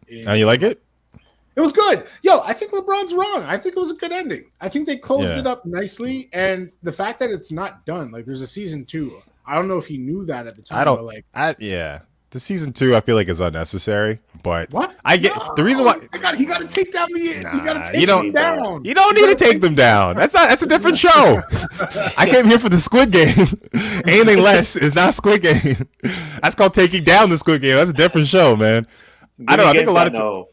And you like it? It was good. Yo, I think LeBron's wrong. I think it was a good ending. I think they closed it up nicely. And the fact that it's not done, like there's a season 2. I don't know if he knew that at the time. The season 2 I feel like is unnecessary. But what? The reason why he got to take down them down. You don't need to take them down. That's a different show. I came here for the Squid Game. Anything less is not Squid Game. That's called taking down the Squid Game. That's a different show, man. I don't know. I think a lot of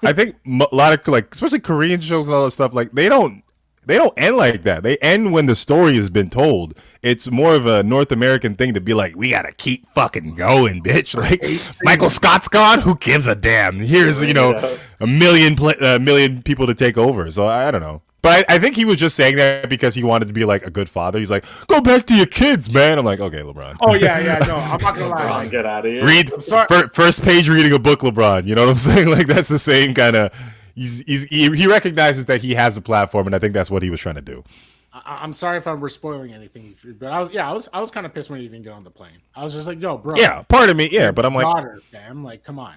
I think a lot of like, especially Korean shows and all that stuff, like they don't end like that. They end when the story has been told. It's more of a North American thing to be like, we gotta keep fucking going, bitch. Like Michael Scott's gone. Who gives a damn? Here's a million people to take over. So I don't know. But I think he was just saying that because he wanted to be like a good father. He's like, go back to your kids, man. I'm like, okay, LeBron. Oh yeah, no, I'm not gonna lie. LeBron, get out of here. Read first page reading a book, LeBron. You know what I'm saying? Like that's the same kind of. He recognizes that he has a platform, and I think that's what he was trying to do. I'm sorry if we're spoiling anything, but I was kind of pissed when he didn't get on the plane. I was just like, yo, bro. Yeah, pardon me. Yeah, but I'm like, daughter, fam, like, come on.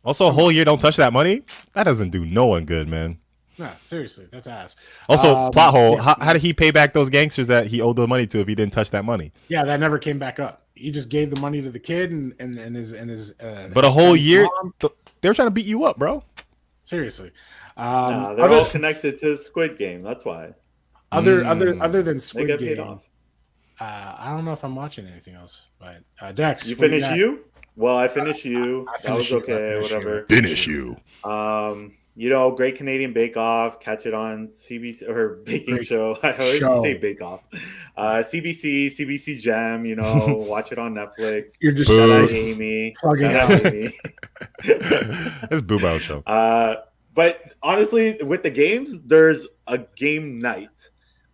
Also, a whole year don't touch that money. That doesn't do no one good, man. No, seriously, that's ass. Also, plot hole. Yeah. How did he pay back those gangsters that he owed the money to if he didn't touch that money? Yeah, that never came back up. He just gave the money to the kid and his. But a whole year, they were trying to beat you up, bro. Seriously, they're all connected to Squid Game. That's why. Other than Squid Game, paid off. I don't know if I'm watching anything else. But Dex, you finish you? Well, I finished you. That was okay. Whatever. Finish you. Great Canadian Bake Off. Catch it on CBC or Baking Show. I always say Bake Off. CBC Gem. Watch it on Netflix. You're just Amy. It's Boo Bow Show. But honestly, with the games, there's a game night.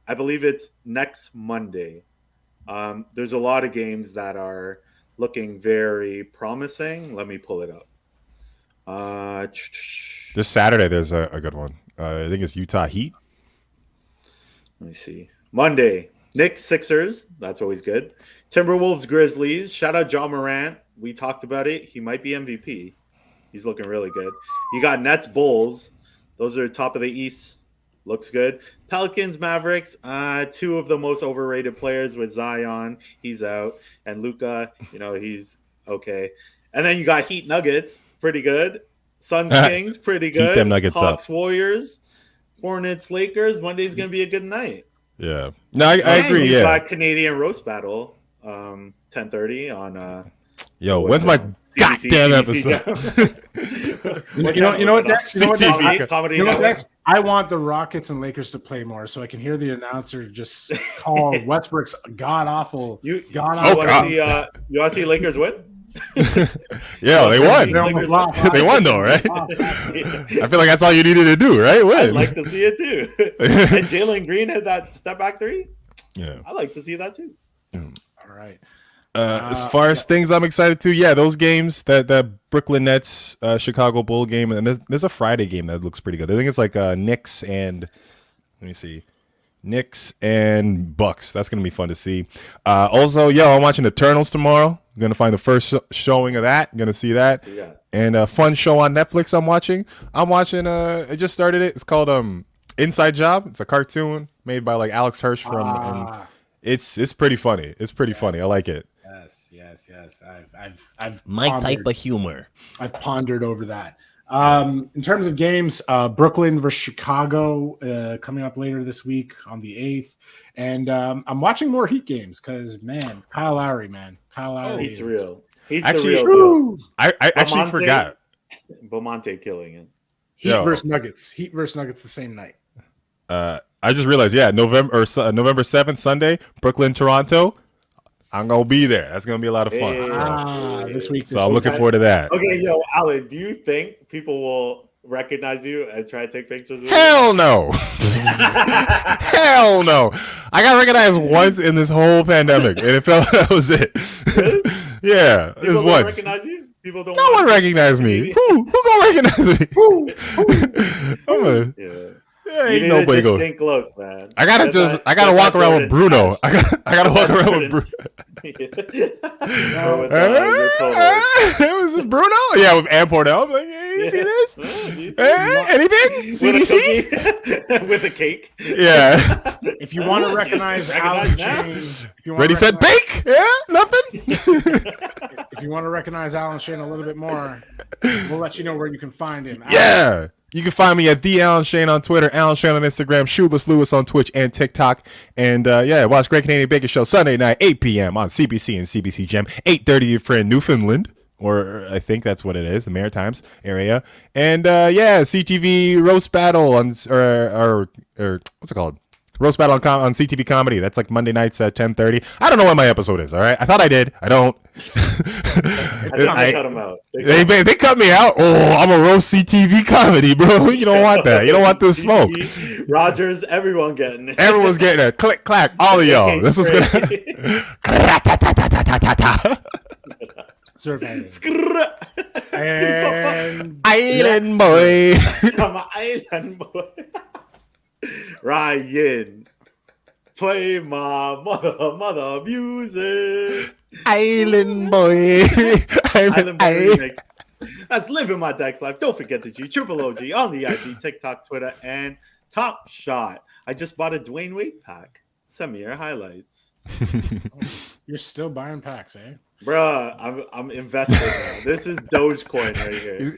I believe it's next Monday. There's a lot of games that are looking very promising. Let me pull it up. This Saturday, there's a good one. I think it's Utah Heat. Let me see. Monday, Knicks Sixers. That's always good. Timberwolves Grizzlies. Shout out John Morant. We talked about it. He might be MVP. He's looking really good. You got Nets Bulls. Those are top of the East. Looks good. Pelicans Mavericks. 2 of the most overrated players with Zion. He's out. And Luka, he's okay. And then you got Heat Nuggets. Pretty good. Suns Kings. Pretty good. Heat them Nuggets Hawks up. Warriors. Hornets Lakers. Monday's going to be a good night. Yeah. No, I agree. You Yeah. got Canadian Roast Battle. 10:30 on. Yo, when's my goddamn episode? You know what, Dex? Comedy Dex? I want the Rockets and Lakers to play more so I can hear the announcer just call Westbrook's god-awful. You want to see Lakers win? Yeah, they won. They won, though, right? I feel like that's all you needed to do, right? Win. I'd like to see it, too. And Jalen Green had that step-back 3? Yeah. I'd like to see that, too. All right. As far as things I'm excited to, those games, that Brooklyn Nets, Chicago Bull game, and there's a Friday game that looks pretty good. I think it's like Knicks and let me see, Knicks and Bucks. That's gonna be fun to see. Also, I'm watching Eternals tomorrow. I'm gonna find the first showing of that. I'm gonna see that. And a fun show on Netflix I'm watching. I just started it. It's called Inside Job. It's a cartoon made by like Alex Hirsch and it's pretty funny. It's pretty funny. I like it. Yes. I've my pondered, type of humor. I've pondered over that. In terms of games, Brooklyn versus Chicago coming up later this week on the 8th. And I'm watching more Heat games because, man, Kyle Lowry. He's real. He's actually, the real deal. I actually forgot. Beaumonte killing it. Heat versus Nuggets the same night. I just realized, November 7th, Sunday, Brooklyn, Toronto. I'm gonna be there. That's gonna be a lot of fun. This week. So I'm looking forward to that. Okay, Alan, do you think people will recognize you and try to take pictures with Hell no. Hell no. I got recognized once in this whole pandemic, and it felt that was it. Really? Yeah, it was once. Recognize you? People don't. No one recognized me. Who gonna recognize me? Ain't nobody go. Look, man. I gotta walk around with Bruno. I gotta walk around with Bruno. Was this Bruno? Yeah, with Portell. I'm like, hey, you see this? Anything? CDC? With a cake. Yeah. If you want to recognize Alan Shane, Ready, set, bake? Yeah, nothing. If you want to recognize Alan Shane a little bit more, we'll let you know where you can find him. Yeah. You can find me at the Alan Shane on Twitter, Alan Shane on Instagram, Shoeless Lewis on Twitch and TikTok. And watch Great Canadian Bacon Show Sunday night, 8 p.m. on CBC and CBC Gem, 8:30 your friend Newfoundland, or I think that's what it is, the Maritimes area. And CTV Roast Battle on or what's it called? Roast Battle on CTV Comedy. That's like Monday nights at 10:30. I don't know when my episode is, all right? I thought I did. I don't. They cut him out. They cut me out. Oh, I'm a roast CTV Comedy, bro. You don't want that. You don't want this smoke. Rogers, everyone getting it. Everyone's getting it. Click, clack, all of y'all. This was going to... And Island Boy. I'm an Island Boy. Ryan, play my mother music. Island Boy. Island Boy remix. That's living my Dex life. Don't forget the G Triple OG on the IG, TikTok, Twitter, and Top Shot. I just bought a Dwayne Wade pack. Send me your highlights. You're still buying packs, eh? Bruh, I'm invested now. This is Dogecoin right here.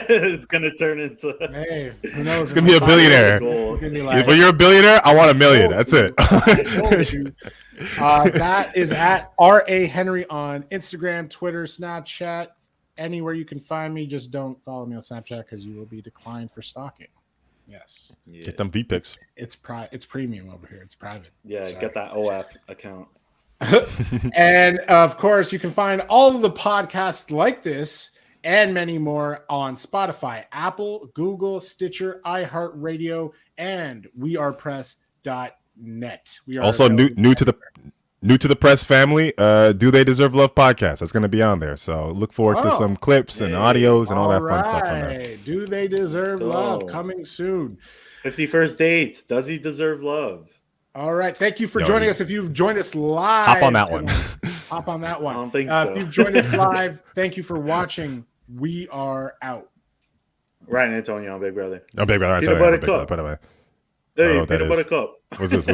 It's gonna turn into. Hey, who knows? It's gonna be a billionaire. When you're a billionaire, I want $1 million. That's it. That is at R.A. Henry on Instagram, Twitter, Snapchat, anywhere you can find me. Just don't follow me on Snapchat because you will be declined for stalking. Yes. Yeah. Get them V-Pics. It's premium over here. It's private. Yeah, get that OF account. And of course, you can find all of the podcasts like this and many more on Spotify, Apple, Google, Stitcher, iHeartRadio, and wearepress.net. We are also new to the press family. Do They Deserve Love podcast? That's going to be on there. So look forward to some clips and audios and all that fun stuff on there. Do They Deserve Love coming soon? 51st dates. Does he deserve love? All right. Thank you for joining us. If you've joined us live, hop on that one. Hop on that one. I don't think so. If you've joined us live, thank you for watching. We are out. Ryan Antonio, Big Brother. Oh, Big Brother. Peanut butter cup. By the way. Hey, peanut butter cup. What's this?